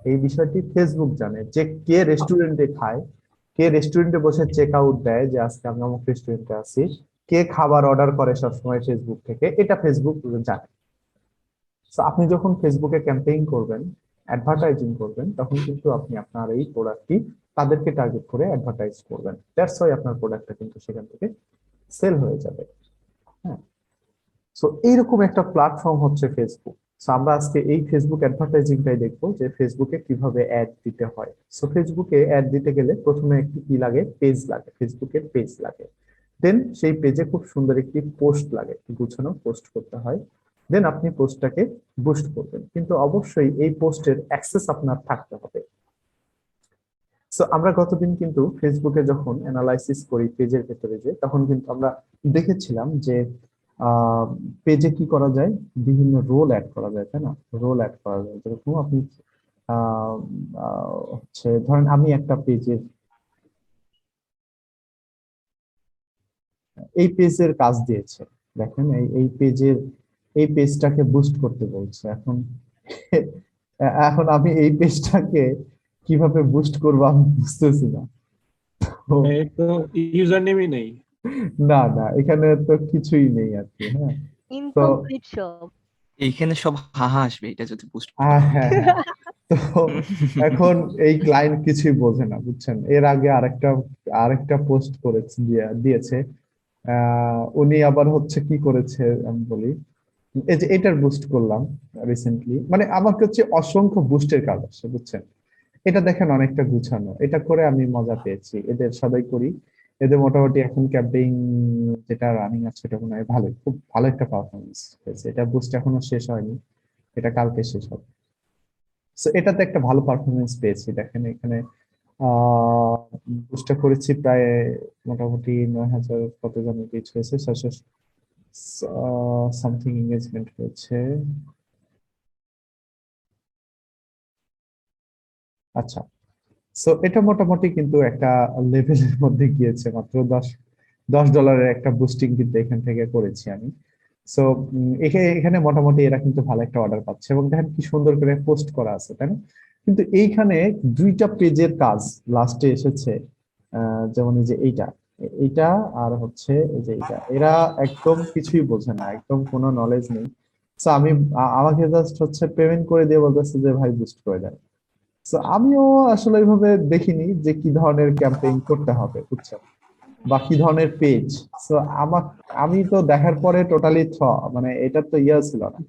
এই বিষয়টি ফেসবুক জানে, যে কে রেস্টুরেন্টে খায়, কে রেস্টুরেন্টে বসে চেক আউট দেয় যে আজকে আমি অমুক রেস্টুরেন্টে আছি, কে খাবার অর্ডার করে সবসময় ফেসবুক থেকে, এটা ফেসবুক জানে। তো আপনি যখন ফেসবুকে ক্যাম্পেইন করবেন, অ্যাডভার্টাইজিং করবেন, তখন কিন্তু আপনি আপনার এই প্রোডাক্টটি তাদেরকে টার্গেট করে অ্যাডভার্টাইজ করবেন। দ্যাটস ওয়াই আপনার প্রোডাক্টটা কিন্তু সেখান থেকে সেল হয়ে যাবে। হ্যাঁ, সো এইরকম একটা প্ল্যাটফর্ম হচ্ছে ফেসবুক। সো আমরা আজকে এই ফেসবুক অ্যাডভার্টাইজিংটাই দেখবো যে ফেসবুকে কিভাবে অ্যাড দিতে হয়। সো ফেসবুকে অ্যাড দিতে গেলে প্রথমে একটি কি লাগে, পেজ লাগে, ফেসবুকের পেজ লাগে। দেন সেই পেজে খুব সুন্দর একটি পোস্ট লাগে, গুছানো পোস্ট করতে হয়। দেন আপনি পোস্টটাকে বুস্ট করবেন, কিন্তু অবশ্যই এই পোস্টের অ্যাক্সেস আপনার থাকতে হবে। সো আমরা গতদিন কিন্তু ফেসবুকে যখন অ্যানালাইসিস করি পেজের ভেতরে যে, তখন কিন্তু আমরা দেখেছিলাম যে পেজে কি করা যায়, বিভিন্ন রোল অ্যাড করা যায়, তাই না? রোল অ্যাড করা যায়, যেরকম আপনি হচ্ছে ধরেন আমি একটা পেজের এই পেজের কাজ দিয়েছে, দেখেন এই পেজটাকে বুস্ট করতে বলছে। এখন আমি এই পেজটাকে কিভাবে বুস্ট করবো আমি বুঝতেছি না। তো ইউজার নেমই নেই। না না, এখানে তো কিছুই নেই আর কি। হ্যাঁ, তো ইনকমপ্লিট সব। এইখানে সব হাহা আসবে এটা যদি পোস্ট হ্যাঁ হ্যাঁ হ্যাঁ। তো এখন এই ক্লায়েন্ট কিছুই বোঝে না, বুঝছেন? এর আগে আরেকটা পোস্ট করেছে, দিয়েছে। উনি আবার হচ্ছে কি করেছে আমি বলি, এই যে এটার বুস্ট করলাম রিসেন্টলি, মানে আমাকে হচ্ছে অসংখ্য বুস্টের কাজ আসছে, বুঝছেন? এটা দেখেন অনেকটা গুছানো, এটা করে আমি মজা পেয়েছি, এদের সবাই করি। এদের মোটামুটি এখন ক্যাম্পেইন যেটা রানিং আছে সেটা মনে হয় ভালোই, খুব ভালো একটা পারফরমেন্স হয়েছে। এটা বুস্ট এখনো শেষ হয়নি, এটা কালকে শেষ হবে। সো এটাতে একটা ভালো পারফরমেন্স পেয়েছি। দেখেন এখানে বুস্টটা করেছি প্রায় মোটামুটি 9,000 কত জন রিচ হয়েছে, 600 সামথিং এঙ্গেজমেন্ট হয়েছে। আচ্ছা, সো এটা মোটামুটি কিন্তু একটা লেভেলের মধ্যে গিয়েছে। মাত্র $10 একটা বুস্টিং কিন্তু এখান থেকে করেছি আমি। সো এখানে মোটামুটি এরা কিন্তু ভালো একটা অর্ডার পাচ্ছে, এবং দেখেন কি সুন্দর করে পোস্ট করা আছে, তাই না? কিন্তু এইখানে 2টা পেজের কাজ লাস্টে এসেছে, যেমন এই যে এইটা আর হচ্ছে এই যে এইটা, এরা একদম কিছুই বোঝে না, একদম কোনো নলেজ নেই। সো আমাকে জাস্ট হচ্ছে পেমেন্ট করে দিয়ে বলতেছে যে ভাই বুস্ট করে দেন। তো আমিও আসলে এইভাবে দেখিনি যে কি ধরনের ক্যাম্পেইন করতে হবে, বুঝছেন, বা কি ধরনের পেজ। তো আমি তো দেখার পরে টোটালি মানে এটা তো ইয়া ছিল না,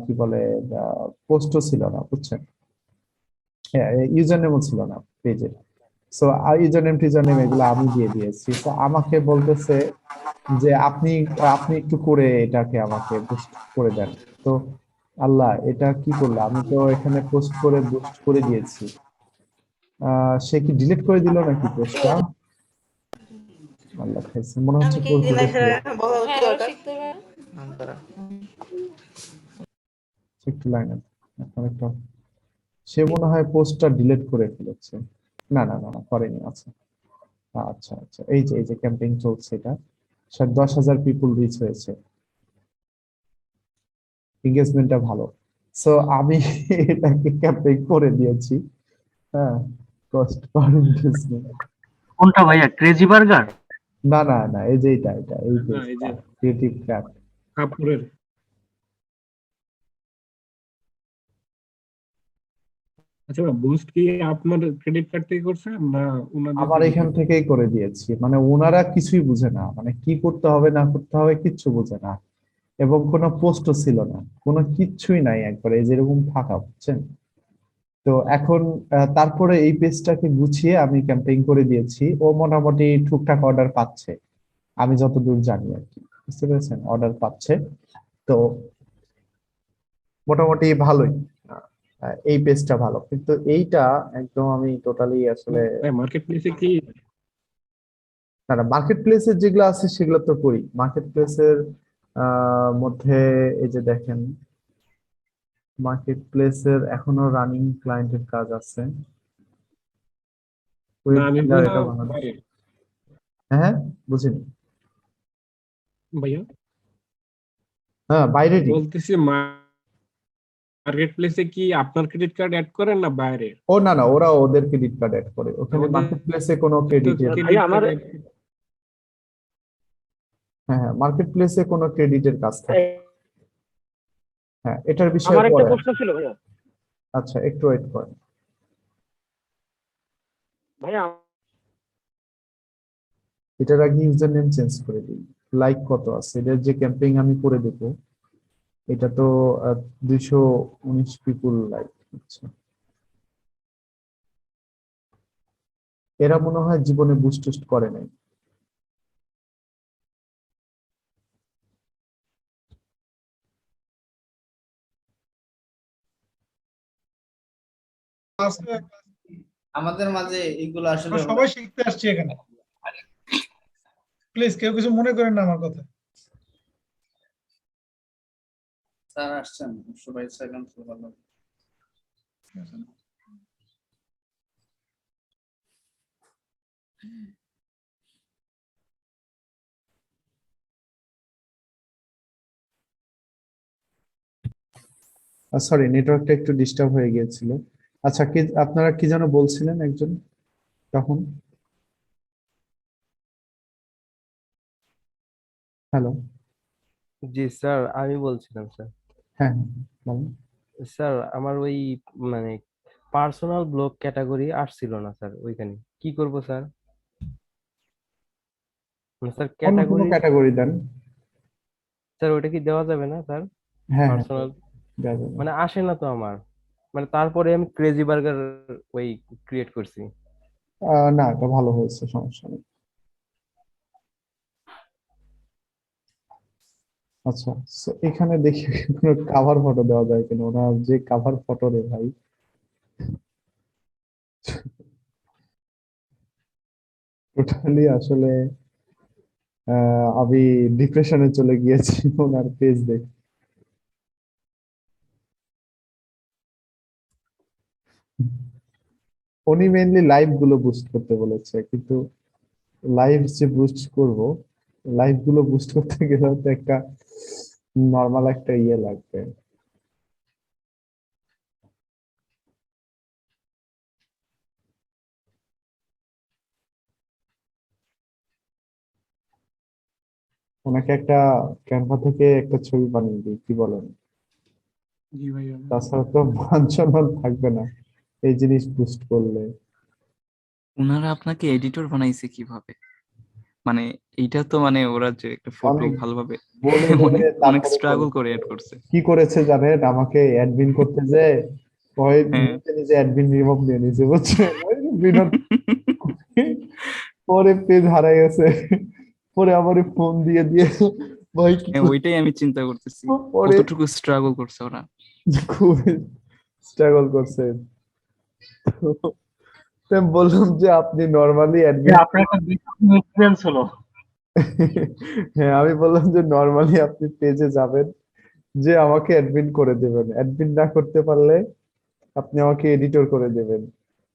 কি বলে, পোস্টও ছিল না, বুঝছেন, ইউজার নেমও ছিল না পেজে। So user name teaser name এগুলো আমি দিয়ে দিয়েছি। তো আমাকে বলতেছে যে আপনি আপনি একটু করে এটাকে আমাকে বুস্ট করে দেন। তো আল্লাহ, এটা কি করলো? আমি তো এখানে পোস্ট করে বুস্ট করে দিয়েছি। সে কি ডিলিট করে দিল নাকি পোস্টটা? আল্লাহ খাইছে, মনে হচ্ছে পোস্ট ডিলিট করে একটু লাইন একটা, সে মনে হয় পোস্টটা ডিলিট করে ফেলেছে। না না না না, করেনি। আচ্ছা আচ্ছা আচ্ছা, এই যে ক্যাম্পেইন চলছে, এটা 10,000 পিপল রিচ হয়েছে, এঙ্গেজমেন্টটা ভালো। সো আমি এটাকে ক্যাম্পেইন করে দিয়েছি। হ্যাঁ, কস্ট পার এঙ্গেজমেন্ট। কোনটা ভাইয়া, ক্রেজি বার্গার? না না না, এই যে এটা এই যে এই যে ক্রিয়েটিভ ক্রাফট কাপড়ের। আচ্ছা, বুস্ট কি আপনার ক্রেডিট কার্ড থেকে করছেন না ওনাদের আমার এখান থেকেই করে দিয়েছি। মানে ওনারা কিছুই বুঝে না, মানে কি করতে হবে না করতে হবে কিচ্ছু বুঝে না, এবং কোনো পোস্টও ছিল না, কোনো কিচ্ছুই নাই, একবারে যেরকম ফাঁকা, বুঝছেন। তো এখন তারপরে এই পেজটাকে গুছিয়ে আমি ক্যাম্পেইন করে দিয়েছি, ও মোটামুটি টুকটাক অর্ডার পাচ্ছে, আমি যতদূর জানি আর কি, বুঝতে পেরেছেন, অর্ডার পাচ্ছে। তো মোটামুটি ভালোই, এই পেজটা ভালো, কিন্তু এইটা একদম আমি টোটালি আসলে মার্কেট প্লেসে কি না, মার্কেট প্লেসের যেগুলো আছে সেগুলো তো করি। মার্কেট প্লেসের মধ্যে এই যে দেখেন, মার্কেট প্লেসের এখনো রানিং ক্লায়েন্টের কাজ আছে। না, আমি এটা বানানো। হ্যাঁ, বুঝিনি ভাইয়া হ্যাঁ, বাইরেরই। বলতেছি মার্কেট প্লেসে কি আপনার ক্রেডিট কার্ড অ্যাড করেন না বাইরে? ও না না, ওরা ওদের ক্রেডিট কার্ড অ্যাড করে ওখানে। মার্কেট প্লেসে কোনো ক্রেডিটের, হ্যাঁ মার্কেট প্লেসে কোনো ক্রেডিটের কাজ থাকে। হ্যাঁ, এটার বিষয়ে আমার একটা পরে প্রশ্ন ছিল ভাইয়া। আচ্ছা, একটু ওয়েট করেন ভাইয়া, এটার আগে ইউজার নেম চেঞ্জ করে দিই। লাইক কত আছে এটার যে ক্যাম্পেইন আমি করে দেবো, এটা তো 219 পিপুল লাইক। আচ্ছা, এরা মনে হয় জীবনে বুস্ট টুস্ট করে নাই। আমাদের মাঝে এইগুলো আসলে আমরা সবাই শিখতে আসছি এখানে, প্লিজ কেউ কিছু মনে করেন না আমার কথা। স্যার আসছেন, সবাই সেকেন্ড ভালো। সরি, নেটওয়ার্কটা একটু ডিস্টার্ব হয়ে গিয়েছিল। আচ্ছা, কি আপনারা কি যেন বলছিলেন একজন তখন? হ্যালো। জি স্যার, আমি বলছিলাম স্যার। হ্যাঁ বলুন। স্যার আমার ওই মানে পার্সোনাল ব্লগ ক্যাটাগরি আসছিল না স্যার, ওইখানে কি করব স্যার? স্যার অন্য কোনো ক্যাটাগরি, ক্যাটাগরি দেন। স্যার ওইটা কি দেওয়া যাবে না স্যার? হ্যাঁ হ্যাঁ, পার্সোনাল দেওয়া যাবে। মানে আসে না তো আমার, মানে তারপরে আমি ক্রেজি বার্গার ওই ক্রিয়েট করছি। না, এটা ভালো হয়েছে, সমস্যা নেই। আচ্ছা, so এখানে দেখি কোনো কাভার ফটো দেওয়া যায় কিনা। ওনার যে কাভার ফটো রে ভাই, টোটালি আসলে আমি ডিপ্রেশনে চলে গিয়েছি ওনার পেজ দেখে। উনি মেইনলি লাইভ গুলো বুস্ট করতে বলেছে, কিন্তু লাইভ যে বুস্ট করব, লাইভ গুলো বুস্ট করতে গেলে তো একটা নর্মাল একটা ইয়ে লাগবে। ওনাকে একটা ক্যানভা থেকে একটা ছবি বানিয়ে দিই, কি বলেন? জি ভাইয়া। তাছাড়া তো মান সম্মান থাকবে না এই জিনিস বুস্ট করলে। ওনারা আপনাকে এডিটর বানাইছে কিভাবে? মানে এইটা তো মানে ওরা যে একটা ফটো অনেক ভালোভাবে বলে বলে অনেক অনেক তারপরে স্ট্রাগল করে করেছে। এড করছে। কি করেছে জানেন? আমাকে অ্যাডমিন করতে যে ওই হ্যাঁ। নিজে নিজে অ্যাডমিন রিমুভ নিয়ে নিয়েছে, বুঝছেন? ওই বিনোদ পরে পেজ হারাই গেছে, পরে আমার ফোন দিয়ে দিয়ে ভাই কি হ্যাঁ, ওইটাই আমি চিন্তা করতেছি পরে কতটুকু স্ট্রাগল করছে ওরা। খুবই স্ট্রাগল করছে। তো আমি বললাম যে আপনি নরমালি অ্যাডমিন, আপনার একটা এক্সপিরিয়েন্স হলো। হ্যাঁ আমি বললাম যে নরমালি আপনি পেজে যাবেন, যে আমাকে অ্যাডমিন করে দেবেন, অ্যাডমিন না করতে পারলে আপনি আমাকে এডিটর করে দেবেন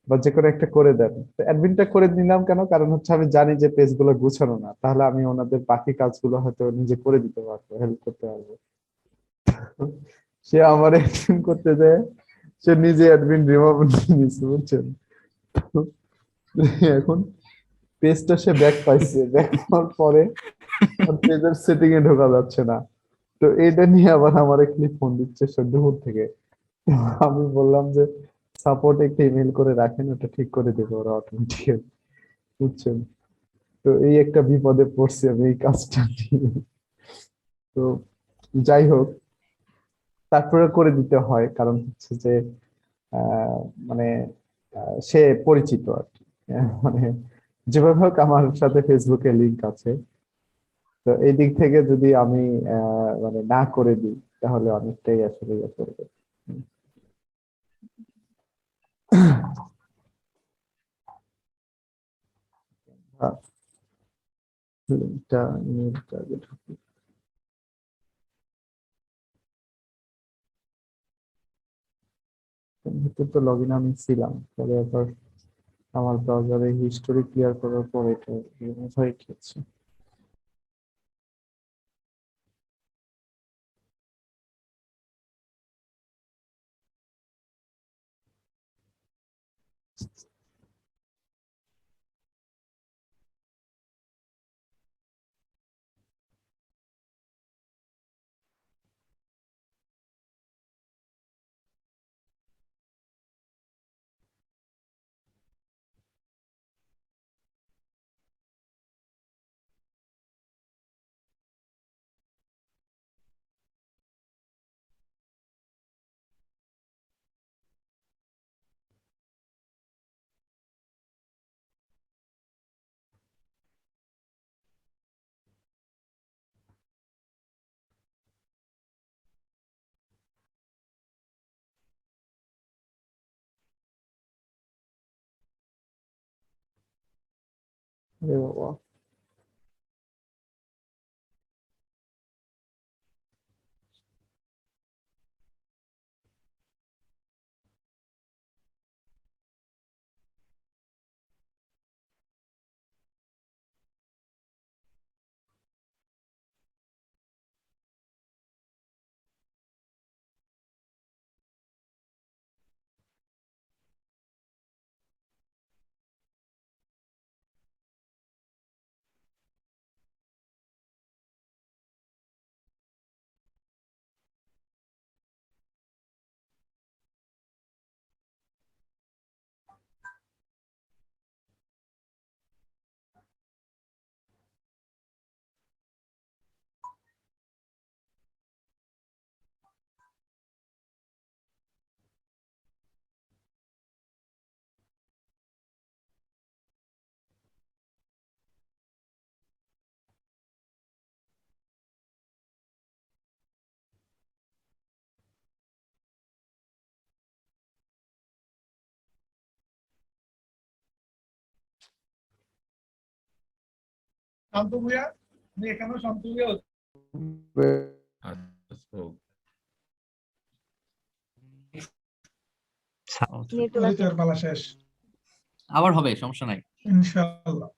বা যে কোনো একটা করে দেন। তো অ্যাডমিনটা করে নিলাম কেন? কারণ হচ্ছে আমি জানি যে পেজগুলো গুছানো না, তাহলে আমি ওনাদের বাকি কাজগুলো হয়তো নিজে করে দিতে পারবো, হেল্প করতে পারবো। সে আমার অ্যাডমিন করতে যায়, সে নিজে অ্যাডমিন রিমুভ নিয়েছে, বুঝছেন? এখন পেজটা সে ব্যাক পাইছে, ব্যাক পাওয়ার পরে পেজের সেটিং এ ঢোকা যাচ্ছে না। তো এটা নিয়ে আবার আমার একটি ফোন দিচ্ছে দুপুর থেকে। তো আমি বললাম যে সাপোর্ট একটা ইমেল করে রাখেন, ওটা ঠিক করে দেবে ওরা অটোমেটিক, বুঝছেন? তো এই একটা বিপদে পড়ছি আমি এই কাজটা নিয়ে। তো যাই হোক, তারপরে করে দিতে হয়, কারণ হচ্ছে যে আহ, মানে সে পরিচিত আর কি। মানে যেভাবে হোক আমার সাথে ফেসবুকে লিংক আছে। তো এই দিক থেকে যদি আমি মানে না করে দিই তাহলে অনেকটাই আসলে ইয়ে করবে। লিঙ্কটা ইমেল টার্গেট হবে। ভিতরে তো লগ ইন আমি ছিলাম, পরে আবার আমার ব্রাউজারে হিস্টোরি ক্লিয়ার করার পর এটা রিমুভ হয়ে গেছে। আরে বাবা, শান্ত ভূয়া, আমি এখানেও শান্ত ভূয়া। নেটওয়ার্ক পালা শেষ। আবার হবে, সমস্যা নাই। ইনশাআল্লাহ।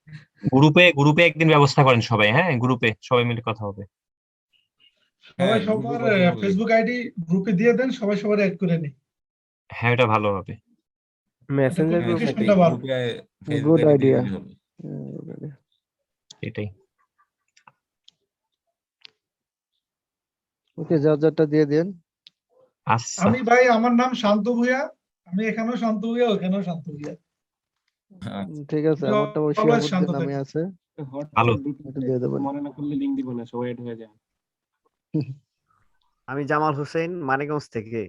গ্রুপে একদিন ব্যবস্থা করেন সবাই, হ্যাঁ গ্রুপে সবাই মিলে কথা হবে। সবাই গ্রুপে সবার কথা বললে ফেসবুক আইডি গ্রুপে দিয়ে দেন, সবাই সবার অ্যাড করে নিই। হ্যাঁ এটা ভালো হবে। এটা মেসেঞ্জার গ্রুপ নাকি? কমিউনিকেশনটা ভালো। গ্রুপে ফেসবুক গুড আইডি দিয়ে আইডিয়া। দিলে হবে। এটাই। ওকে, যারটা দিয়ে দেন। আচ্ছা আমি ভাই, আমার নাম শান্ত ভূঁইয়া, আমি এখানেও শান্ত ভূঁইয়া, ওখানেও শান্ত ভূঁইয়া। ঠিক আছে, আমি আমারটা ওই অলওয়েজ শান্ত শিয়াবুদ্দিন নামে থাকি। আছে, ভালো। ওটা দিয়ে দেবেন। মনে না করলে লিঙ্ক দিব না, সবাই অ্যাড হয়ে যায়। আমি জামাল হোসেন, মানিকগঞ্জ থেকে।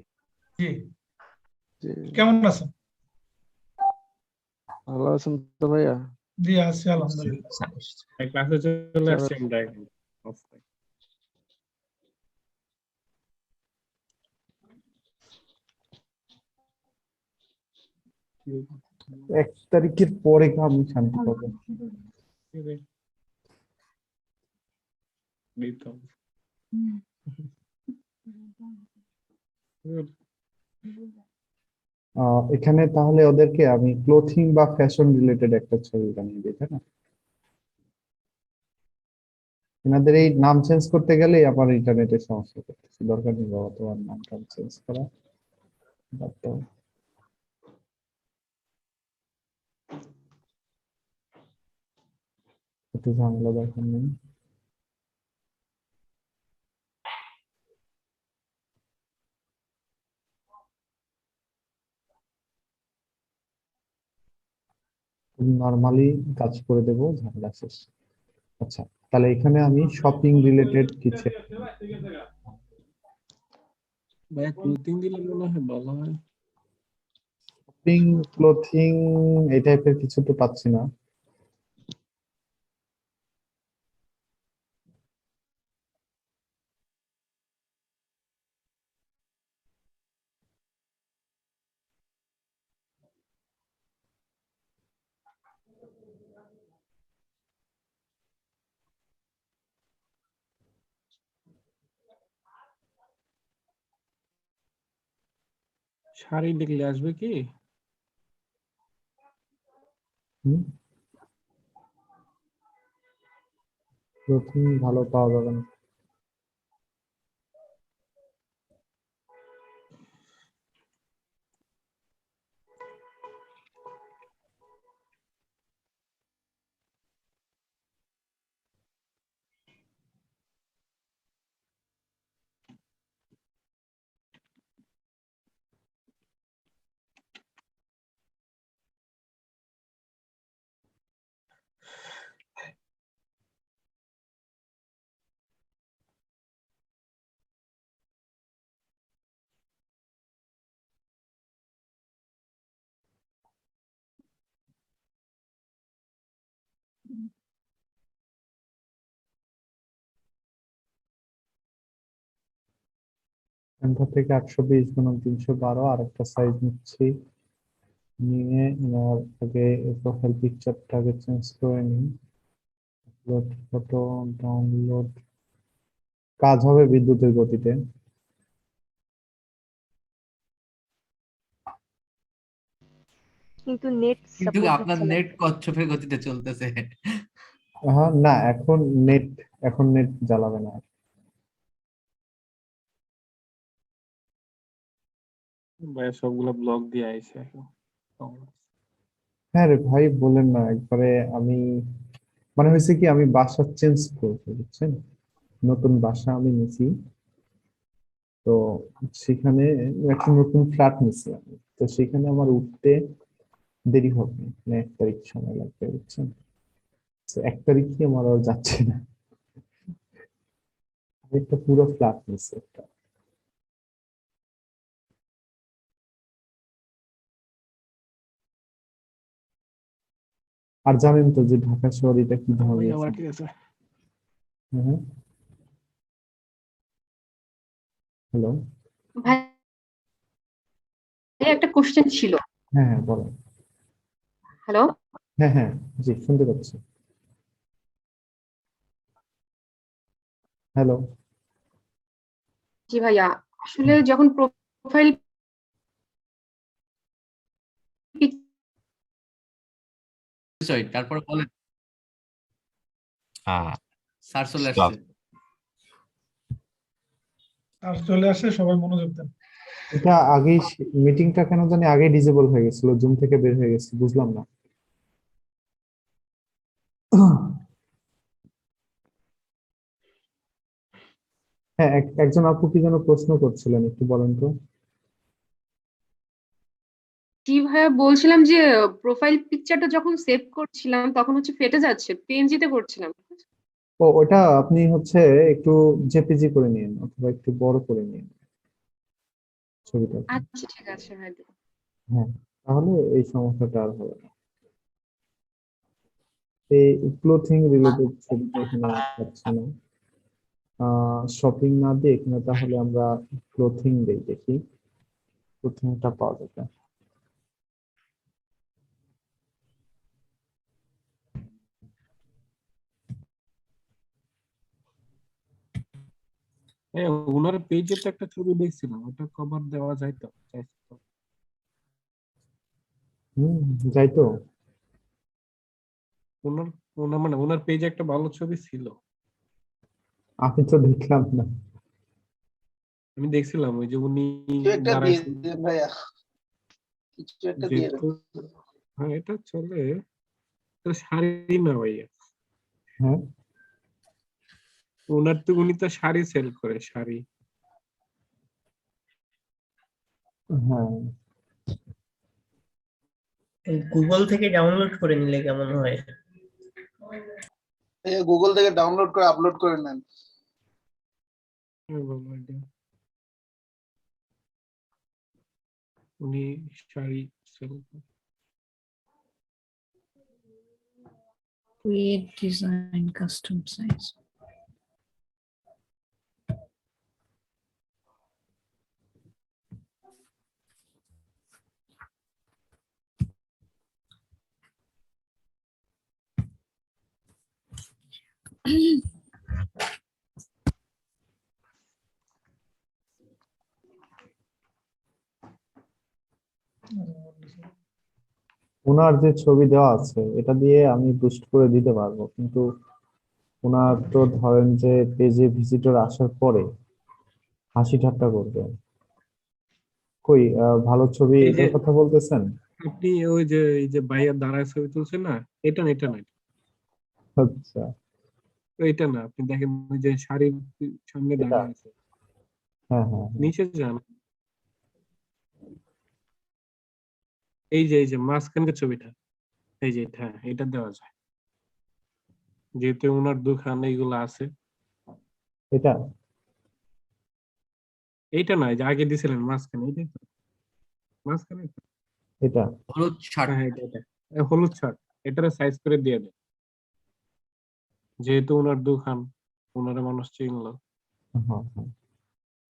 জি, জি, কেমন আছেন? ভালো আছেন তো ভাইয়া? জি, আছি আলহামদুলিল্লাহ। ক্লাসে চলে আসছি আমরা এখন। এক তারিখের পরে আমি শান্তি পাবো। এখানে তাহলে ওদেরকে আমি ক্লোথিং বা ফ্যাশন রিলেটেড একটা ছবি বানিয়ে দিই, তাই না? এনাদের এই নাম চেঞ্জ করতে গেলেই আমার ইন্টারনেটে সমস্যা করতেছে। দরকার নেই বাবা তোমার নামটা চেঞ্জ করা, বাদ দাও। একটু ঝামেলা দরকার নেই। নর্মালি কাজ করে দেবো, ঝামেলা শেষ। আচ্ছা, তাহলে এখানে আমি শপিং রিলেটেড কিছু ভাইয়া ক্লোথিং দিলে মনে হয় ভালো হয়। শপিং, ক্লোথিং এই টাইপের কিছু তো পাচ্ছি না। শাড়ি লিখলে আসবে কি? ক্লোথিং ভালো পাওয়া যাবে না। ক্যানভা থেকে 820x312 আর একটা সাইজ নিচ্ছি, নিয়ে আমার আগে প্রোফাইল পিকচারটাকে চেঞ্জ করে নিই। Upload photo, download. কাজ হবে বিদ্যুতের গতিতে। কিন্তু নেট কিন্তু সাপোর্ট আপনার দিচ্ছে না। নেট কচ্ছপের গতিতে চলতেছে। হ্যাঁ, না এখন নেট জ্বালাবে না। ভাইয়া সবগুলো ব্লক দিয়ে আইছে এখন। হ্যাঁ রে ভাই, বলেন না একবারে। আমি মানে হয়েছে কি, আমি বাসা চেঞ্জ করবো, বুঝছেন? নতুন বাসা আমি নিছি, তো সেখানে একটা নতুন ফ্ল্যাট নিছি আমি, তো সেখানে আমার উঠতে দেরি হবে, মানে 1 তারিখ সময় লাগবে, বুঝছেন? তো 1 তারিখই আমার আর যাচ্ছে না। আমি একটা পুরো ফ্ল্যাট নিছি একটা। আর জানেন তো যে ঢাকা শহর এটা কি ধরনের ভাইয়া আবার ঠিক আছে। হ্যালো। ভাই একটা কোশ্চেন ছিল। হ্যাঁ হ্যাঁ, বলেন। হ্যালো, হ্যাঁ হ্যাঁ, জি শুনতে পাচ্ছি। হ্যালো। জি ভাইয়া, আসলে যখন প্রোফাইল পরিচয়, তারপর বলেন। স্যার চলে Stop. আসছে। আর চলে আসে, সবাই মনোযোগ দেন। এটা আগেই মিটিংটা কেন জানি আগে ডিসেবল হয়ে গেছিল, জুম থেকে বের হয়ে গেছে, বুঝলাম না। হ্যাঁ, একজন আপু কি যেন প্রশ্ন করছিলেন, একটু বলেন তো। জি ভাইয়া, বলছিলাম যে প্রোফাইল পিকচারটা যখন সেভ করছিলাম তখন হচ্ছে ফেটে যাচ্ছে, পিএনজি তে করছিলাম। ও, ওটা আপনি হচ্ছে একটু জেপিজি করে নিন অথবা একটু বড় করে নিন ছবিটা। আচ্ছা ঠিক আছে ভাইয়া। হ্যাঁ, তাহলে এই সমস্যাটা আর হবে না। এই ক্লোথিং রিলেটেড ছবিটা এখানে পাচ্ছি না। শপিং না দিয়ে এখানে তাহলে আমরা ক্লোথিং দেই, দেখি ক্লোথিংটা পাওয়া যাবে। হ্যাঁ, ওনার পেজে তো একটা ছবি দেখছিলাম, ওটা কভার দেওয়া যায় তো? যাই তো। ওনার ওনার মানে ওনার পেজে একটা ভালো ছবি ছিল, আমি তো দেখলাম না। আমি দেখছিলাম ওই যে উনি কিছু একটা দিয়ে দাঁড়াইছেন দেন ভাইয়া, কিছু একটা দিয়ে দেন। যেহেতু। হ্যাঁ, এটা চলে। তো শাড়ি না ভাইয়া, হ্যাঁ, উনি তো শাড়ি সেল করে, শাড়ি। হ্যাঁ, গুগল থেকে ডাউনলোড করে নিলে কেমন হয়? গুগল থেকে ডাউনলোড করে আপলোড করে নেন। উনি শাড়ি সেল করে। Create design custom size. ওনার যে ছবি দেওয়া আছে এটা দিয়ে আমি বুস্ট করে দিতে পারবো, কিন্তু ওনার তো ধরেন যে পেজে ভিজিটর আসার পরে হাসি ঠাট্টা করবে। কই ভালো ছবি এই যে এটার কথা বলতেছেন? আপনি ওই যে এই যে ভাইয়া দাঁড়ায় ছবি তুলছেন না, এটা না, এটা না, আচ্ছা, এটা না। আপনি দেখেন ওই যে শাড়ির সামনে এটা? দাঁড়ায় আছে, হ্যাঁ হ্যাঁ হ্যাঁ, নিচে যান। এই যে মাঝখানকার ছবিটা, এই যে এটা, হ্যাঁ, এটা দেওয়া যায় যেহেতু ওনার দোকান এইগুলো আছে। এটা এইটা না, এই যে আগে দিছিলেন মাঝখানে, এইটাই তো মাঝখানে তো। এটা হলুদ শার্ট। হ্যাঁ, এটা হলুদ শার্ট, এটার সাইজ করে দিয়ে দেন, যেহেতু ওনার দোকান, ওনারা মানুষ চিনলো। হ্যাঁ হ্যাঁ,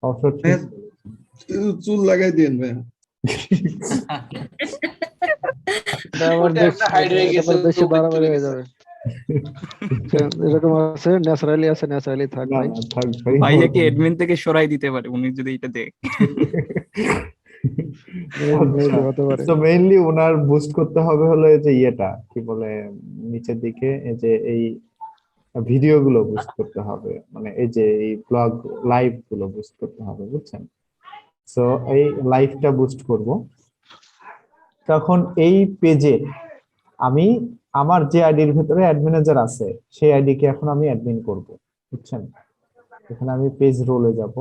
অবশ্য ঠিক বলেছেন। চুল লাগাই দিন ভাই। ওটা একটা হাইড হয়ে গেছে, বেশি উপরে বাড়াবাড়ি চলে হয়ে গেছে। যাবে। এরকম আছে, ন্যাচারালি আছে, ন্যাচারালি থাক না ভাই। না, থাক ভাই, ভাইয়া হবে কি না। অ্যাডমিন থেকে সরাই দিতে পারে উনি যদি এটা দেয়? Maybe হতে পারে। তো মেইনলি ওনার বুস্ট করতে হবে হলো এই যে ইয়েটা কি বলে, নিচের দিকে এই যে এই ভিডিও গুলো বুস্ট করতে হবে, মানে এই যে এই ব্লগ লাইভ গুলো বুস্ট করতে হবে, বুঝছেন? সো এই লাইভটা বুস্ট করব, তখন এই পেজে আমি আমার যে আইডির ভিতরে অ্যাড ম্যানেজার আছে সেই আইডি কে এখন আমি অ্যাডমিন করব, বুঝছেন? এখানে আমি পেজ রোলে যাব,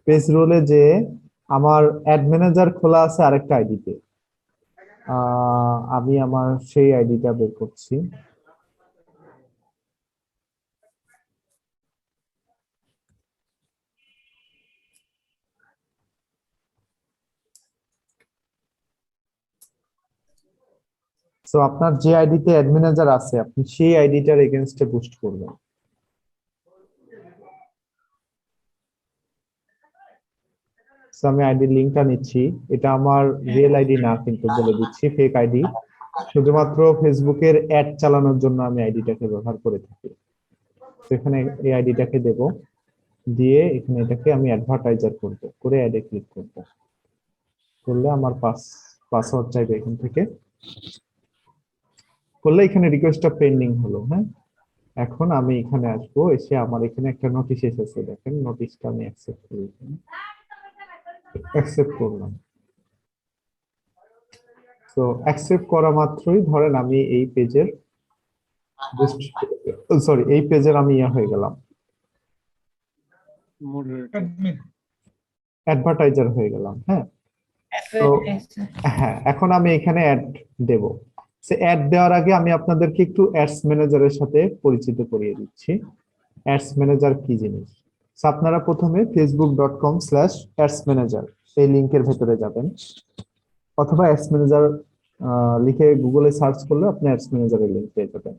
পেজ রোলে যে আমার অ্যাড ম্যানেজার খোলা আছে আরেকটা আইডিতে, আমি আমার সেই আইডিটা বের করছি। সো আপনার যে আইডিতে অ্যাড ম্যানেজার আছে আপনি সেই আইডিটার এগেইনস্টে বুস্ট করবেন। সো আমি আইডির লিংকটা নিচ্ছি, এটা আমার রিয়েল আইডি না কিন্তু বলে দিচ্ছি, ফেক আইডি, শুধুমাত্র ফেসবুকের অ্যাড চালানোর জন্য আমি আইডিটাকে ব্যবহার করে থাকি। তো এখানে এই আইডিটাকে দেব, দিয়ে এখানে এটাকে আমি অ্যাডভার্টাইজার করব, করে অ্যাডে ক্লিক করব। করলে আমার পাসওয়ার্ড চাইবে এখান থেকে, করলে এখানে রিকোয়েস্টটা পেন্ডিং হলো। হ্যাঁ, এখন আমি এখানে আসবো, এসে আমার এখানে একটা নোটিশ এসেছে, দেখেন নোটিশটা আমি অ্যাকসেপ্ট করি, অ্যাকসেপ্ট করলাম। তো অ্যাকসেপ্ট করা মাত্রই ধরেন আমি এই পেজের এই পেজের আমি হয়ে গেলাম, অ্যাডভার্টাইজার হয়ে গেলাম। হ্যাঁ, তো হ্যাঁ, এখন আমি এখানে অ্যাড দেব। অ্যাড দেওয়ার আগে আমি আপনাদেরকে একটু অ্যাডস ম্যানেজারের সাথে পরিচিত করিয়ে দিচ্ছি। অ্যাডস ম্যানেজার কি জিনিস? আপনারা প্রথমে facebook.com/adsmanager এই লিংকের ভেতরে যাবেন, অথবা অ্যাডস ম্যানেজার লিখে গুগলে সার্চ করলে আপনি অ্যাডস ম্যানেজারের লিংক পেয়ে যাবেন।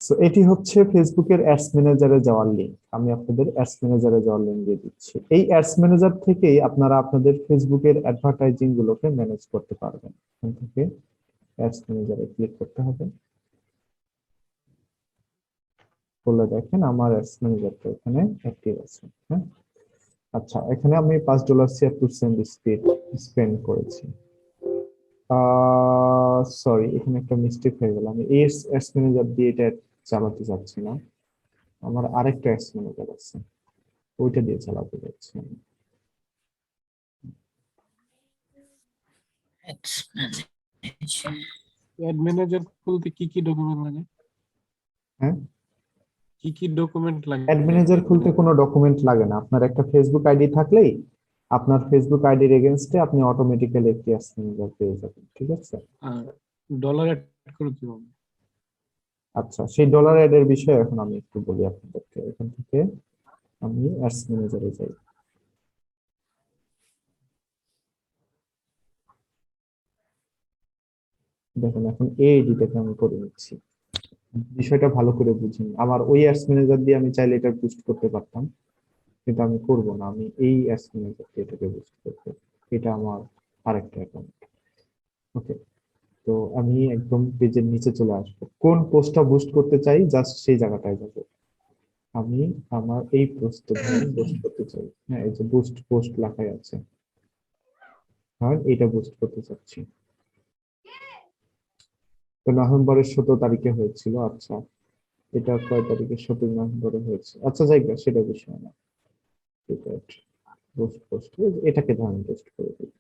সো এটি হচ্ছে ফেসবুকের অ্যাডস ম্যানেজারে যাওয়ার লিংক। আমি আপনাদের অ্যাডস ম্যানেজারে যাওয়ার লিংক দিয়ে দিচ্ছি। এই অ্যাডস ম্যানেজার থেকেই আপনারা আপনাদের ফেসবুকের অ্যাডভার্টাইজিং গুলোকে ম্যানেজ করতে পারবেন। এখান থেকে অ্যাডস ম্যানেজারে ক্লিক করতে হবে, বলে দেখেন আমার অ্যাডস ম্যানেজারটা এখানে অ্যাক্টিভ আছে। হ্যাঁ, আচ্ছা, এখানে আমি $5.76 স্পেন্ড করেছি। সরি, এখানে একটা মিস্টেক হয়ে গেল। আমি এই অ্যাডস ম্যানেজার দিয়ে এটা চালাতে যাচ্ছি না, আমার আরেকটা অ্যাডস ম্যানেজার আছে, ওইটা দিয়ে চালাতে যাচ্ছি আমি। অ্যাড ম্যানেজার খুলতে কি কি ডকুমেন্ট লাগে? হ্যাঁ, কি কি ডকুমেন্ট লাগে? অ্যাড ম্যানেজার খুলতে কোনো ডকুমেন্ট লাগে না, আপনার একটা ফেসবুক আইডি থাকলেই আপনার ফেসবুক আইডির এগেইনস্টে আপনি অটোমেটিক্যালি একটি অ্যাডস ম্যানেজার পেয়ে যাবেন। ঠিক আছে, আর ডলার অ্যাড করে কি হবে? আচ্ছা, সেই ডলার অ্যাড এর বিষয়ে এখন আমি একটু বলি আপনাদেরকে। এখান থেকে আমি অ্যাডস ম্যানেজারে যাই। দেখুন, এখন এই আইডিটাকে আমি করে নিচ্ছি। বিষয়টা ভালো করে বুঝুন। আমার ওই অ্যাডস ম্যানেজার দিয়ে আমি চাইলে এটা বুস্ট করতে পারতাম, কিন্তু আমি করব না। আমি এই অ্যাডস ম্যানেজার দিয়ে এটাকে বুস্ট করব। এটা আমার আরেকটা অ্যাকাউন্ট। ওকে, তো আমি একদম পেজের নিচে চলে আসবো। কোন পোস্টটা বুস্ট করতে চাই জাস্ট সেই জায়গাটায় যাব। আমি আমার এই পোস্টে বুস্ট করতে চাই। হ্যাঁ, এই যে বুস্ট পোস্ট লেখাই আছে, আর এটা বুস্ট করতে চাচ্ছি। তো নভেম্বরের 17 তারিখে হয়েছিল। আচ্ছা, এটা কয় তারিখে? 17 নভেম্বরে হয়েছে। আচ্ছা, যাই হোক, সেটা বিষয় না। পোস্ট এটাকে ধরেন বুস্ট করে দিই।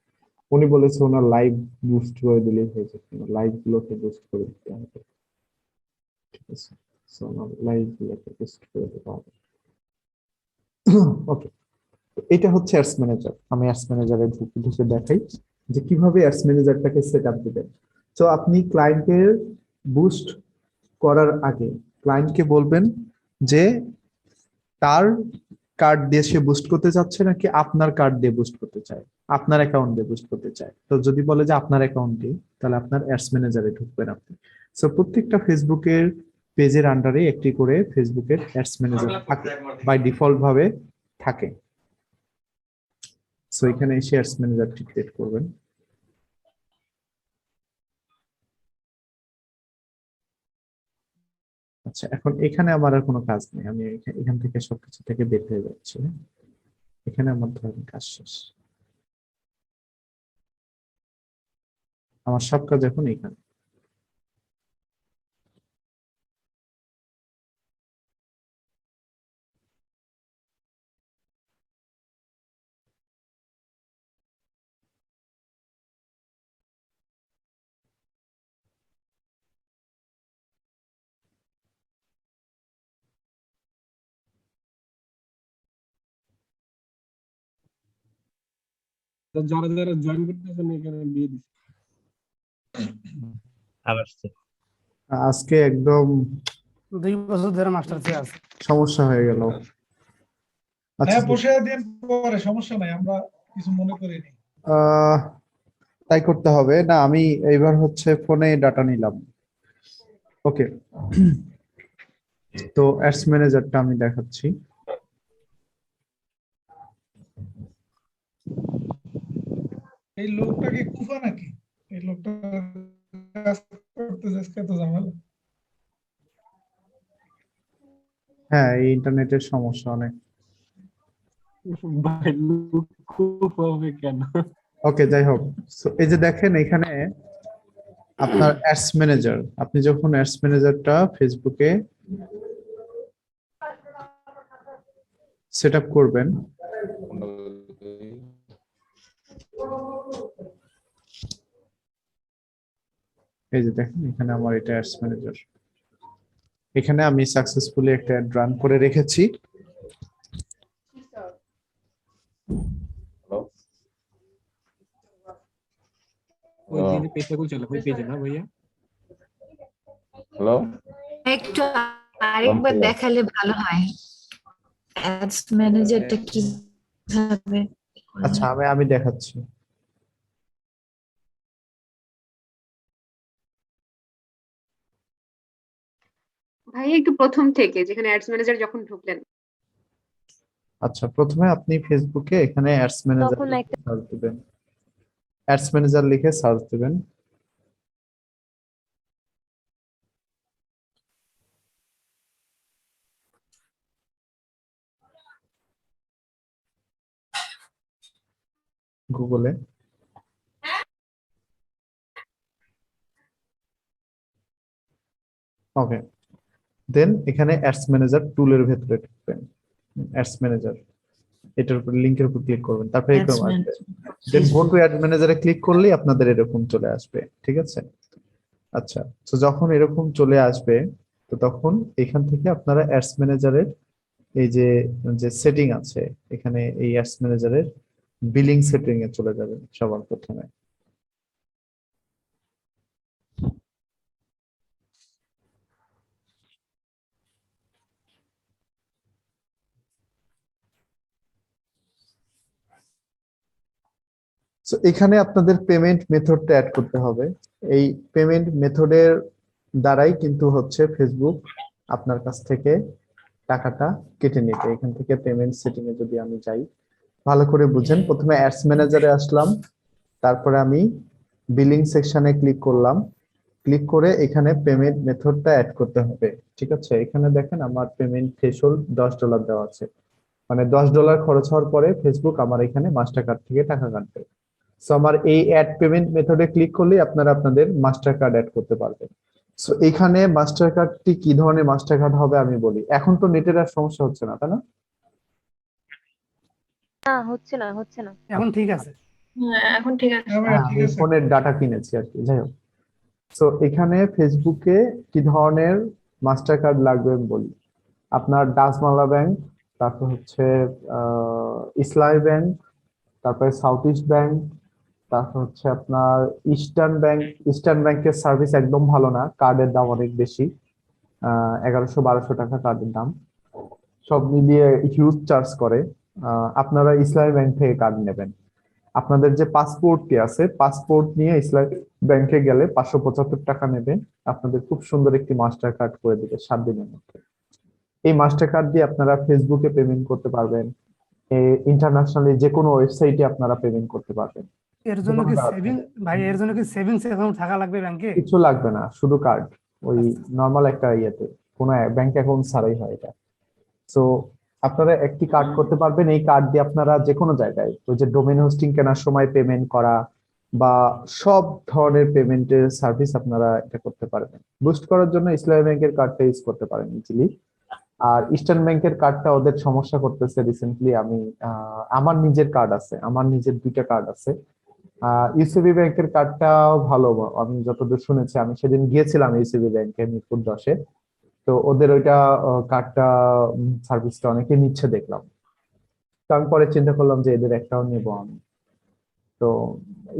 উনি বলেছে ওনার লাইভ বুস্ট করে দিলে হয়ে যাবে, লাইভ গুলোকে বুস্ট করে দিতে হবে। ঠিক আছে, সো ওনার লাইভ গুলোকে বুস্ট করে দিতে হবে। ওকে, এটা হচ্ছে অ্যাডস ম্যানেজার। আমি অ্যাডস ম্যানেজারে ঢুকে দেখাই যে কিভাবে অ্যাডস ম্যানেজারটাকে সেট আপ দিবেন। তো আপনি ক্লায়েন্টের বুস্ট করার আগে ক্লায়েন্টকে বলবেন যে তার কার্ড দিয়ে সে বুস্ট করতে চাচ্ছে নাকি আপনার কার্ড দিয়ে বুস্ট করতে চায়, আপনার অ্যাকাউন্ট দিয়ে বুস্ট করতে চায়। তো যদি বলে যে আপনার অ্যাকাউন্ট দিয়ে, তাহলে আপনার অ্যাডস ম্যানেজারে ঢুকবেন আপনি। সো প্রত্যেকটা ফেসবুকের পেজের আন্ডারে একটি করে ফেসবুকের অ্যাডস ম্যানেজার থাকে, বাই ডিফল্ট ভাবে থাকে। সো এখানে এসে অ্যাডস ম্যানেজারটি ক্রিয়েট করবেন। আচ্ছা, এখন এখানে আমার আর কোনো কাজ নেই, আমি এখান থেকে সবকিছু থেকে বের হয়ে যাচ্ছি। এখানে আমার ধরেন কাজ শেষ, আমার সব কাজ এখন এখানে। তো যারা যারা জয়েন করতেছেন এখানে দিয়ে দিচ্ছি। আজকে একদম 2 বছর ধরে মাস্টার্সে আছে। সমস্যা হয়ে গেল। আচ্ছা, হ্যাঁ, বসে দিন পরে, সমস্যা নাই, আমরা কিছু মনে করিনি। তাই করতে হবে না। আমি এইবার হচ্ছে ফোনে ডাটা নিলাম। ওকে, তো অ্যাডস ম্যানেজারটা আমি দেখাচ্ছি। এই লোকটা কি কুফা নাকি? এই লোকটা কাজ করতে যাচ্ছে তো ঝামেলা। হ্যাঁ, এই ইন্টারনেটের সমস্যা অনেক। ভাই লুক খুব হবে কেন? ওকে, যাই হোক। So, এই যে দেখেন এখানে আপনার অ্যাডস ম্যানেজার, আপনি যখন অ্যাডস ম্যানেজারটা ফেসবুকে সেট আপ করবেন, এই যে দেখেন এখানে আমার এটা অ্যাডস ম্যানেজার, এখানে আমি সাকসেসফুলি একটা অ্যাড রান করে রেখেছি। ওই দিনে পেজটা কোন চলে ওই পেজে না ভাইয়া? হ্যালো, একটু আরেকবার দেখালে ভালো হয় অ্যাডস ম্যানেজারটা কিভাবে। আচ্ছা, আমি দেখাচ্ছি। ভাই একটু প্রথম থেকে যেখানে অ্যাডস ম্যানেজার যখন ঢুকলেন। আচ্ছা, প্রথমে আপনি ফেসবুকে এখানে অ্যাডস ম্যানেজার তখন একটা সার্চ দিবেন, অ্যাডস ম্যানেজার লিখে সার্চ দিবেন। গুগলে ওকে, দেন এখানে অ্যাডস ম্যানেজার টুলের ভেতরে ঢুকবেন, অ্যাডস ম্যানেজার এটার উপর লিংকের উপর ক্লিক করবেন, তারপরে এরকম আসবে। দেন গো টু অ্যাড ম্যানেজারে ক্লিক করলেই আপনাদের এরকম চলে আসবে, ঠিক আছে? আচ্ছা, তো যখন এরকম চলে আসবে তো তখন এখান থেকে আপনারা অ্যাডস ম্যানেজারের এই যে যে সেটিং আছে এখানে, এই অ্যাডস ম্যানেজারের বিলিং সেটিং এ চলে যাবেন সবার প্রথমে। So, এখানে আপনাদের পেমেন্ট মেথডটা অ্যাড করতে হবে। এই পেমেন্ট মেথডের দ্বারাই কিন্তু হচ্ছে ফেসবুক আপনার কাছ থেকে টাকাটা কেটে নিতে। এখান থেকে পেমেন্ট সেটিং এ যদি আমি যাই, ভালো করে বুঝেন। প্রথমে অ্যাডস ম্যানেজারে আসলাম, তারপরে আমি বিলিং সেকশনে ক্লিক করলাম, ক্লিক করে এখানে পেমেন্ট মেথডটা অ্যাড করতে হবে, ঠিক আছে? এখানে দেখেন আমার পেমেন্ট থ্রেশহোল্ড $10 দেওয়া আছে, মানে $10 খরচ হওয়ার পরে ফেসবুক আমার এখানে মাস্টার কার্ড থেকে টাকা কাটবে। সো আমার এই অ্যাড পেমেন্ট মেথডে ক্লিক করলে আপনারা আপনাদের মাস্টার কার্ড অ্যাড করতে পারবেন। সো এখানে মাস্টার কার্ডটি কি ধরনের মাস্টার কার্ড হবে আমি বলি। এখন তো নেটের আর সমস্যা হচ্ছে না, তাই না? না, হচ্ছে না। এখন ঠিক আছে। এখন ঠিক আছে। আমি ফোনের ডাটা কিনেছি আর কি, যাই হোক। সো এখানে ফেসবুকে কি ধরনের মাস্টার কার্ড লাগবে আমি বলি। আপনার ডাচ বাংলা ব্যাংক, তারপর হচ্ছে ইসলামী ব্যাংক, তারপরে সাউথ ইস্ট ব্যাংক, তারপর হচ্ছে আপনার ইস্টার্ন ব্যাংক। ইস্টার্ন ব্যাংকের সার্ভিস একদম ভালো না, কার্ডের দাম অনেক বেশি, 1100-1200 টাকা কার্ডের দাম, সব মিলিয়ে হিউজ চার্জ করে। আপনারা ইসলামী ব্যাংক থেকে কার্ড নেবেন। আপনাদের যে পাসপোর্টটি আছে, পাসপোর্ট নিয়ে ইসলামী ব্যাংকে গেলে 575 টাকা নেবে, আপনাদের খুব সুন্দর একটি মাস্টার কার্ড করে দিবে 7 দিনের মধ্যে। এই মাস্টার কার্ড দিয়ে আপনারা ফেসবুকে পেমেন্ট করতে পারবেন, ইন্টারন্যাশনালি যে কোনো ওয়েবসাইটে আপনারা পেমেন্ট করতে পারবেন। এর জন্য কি সেভিংস অ্যাকাউন্ট থাকা লাগবে ব্যাংকে? কিছু লাগবে না, শুধু কার্ড, ওই নরমাল একটা ইয়েতে, কোনো ব্যাংক অ্যাকাউন্ট ছাড়াই হয় এটা। সো আপনারা একটি কার্ড করতে পারবেন। এই কার্ড দিয়ে আপনারা যে কোনো জায়গায়, ওই যে ডোমেন হোস্টিং কেনার সময় পেমেন্ট করা বা সব ধরনের পেমেন্টের সার্ভিস আপনারা এটা করতে পারবেন। বুস্ট করার জন্য ইসলামী ব্যাংকের কার্ডটা ইউজ করতে পারেন ইজিলি। আর ইস্টার্ন ব্যাংকের কার্ডটা ওদের সমস্যা করতেছে রিসেন্টলি। আমি আমার নিজের কার্ড আছে, আমার নিজের 2টা কার্ড আছে। ইউসিবি ব্যাংকের কার্ডটাও ভালো, আমি যতদূর শুনেছি। আমি সেদিন গিয়েছিলাম ইউসিবি ব্যাংকে মিরপুর 10-এ, তো ওদের ওইটা কার্ডটা সার্ভিসটা অনেকে নিচ্ছে দেখলাম। তো আমি পরে চিন্তা করলাম যে এদের একটাও নেব আমি। তো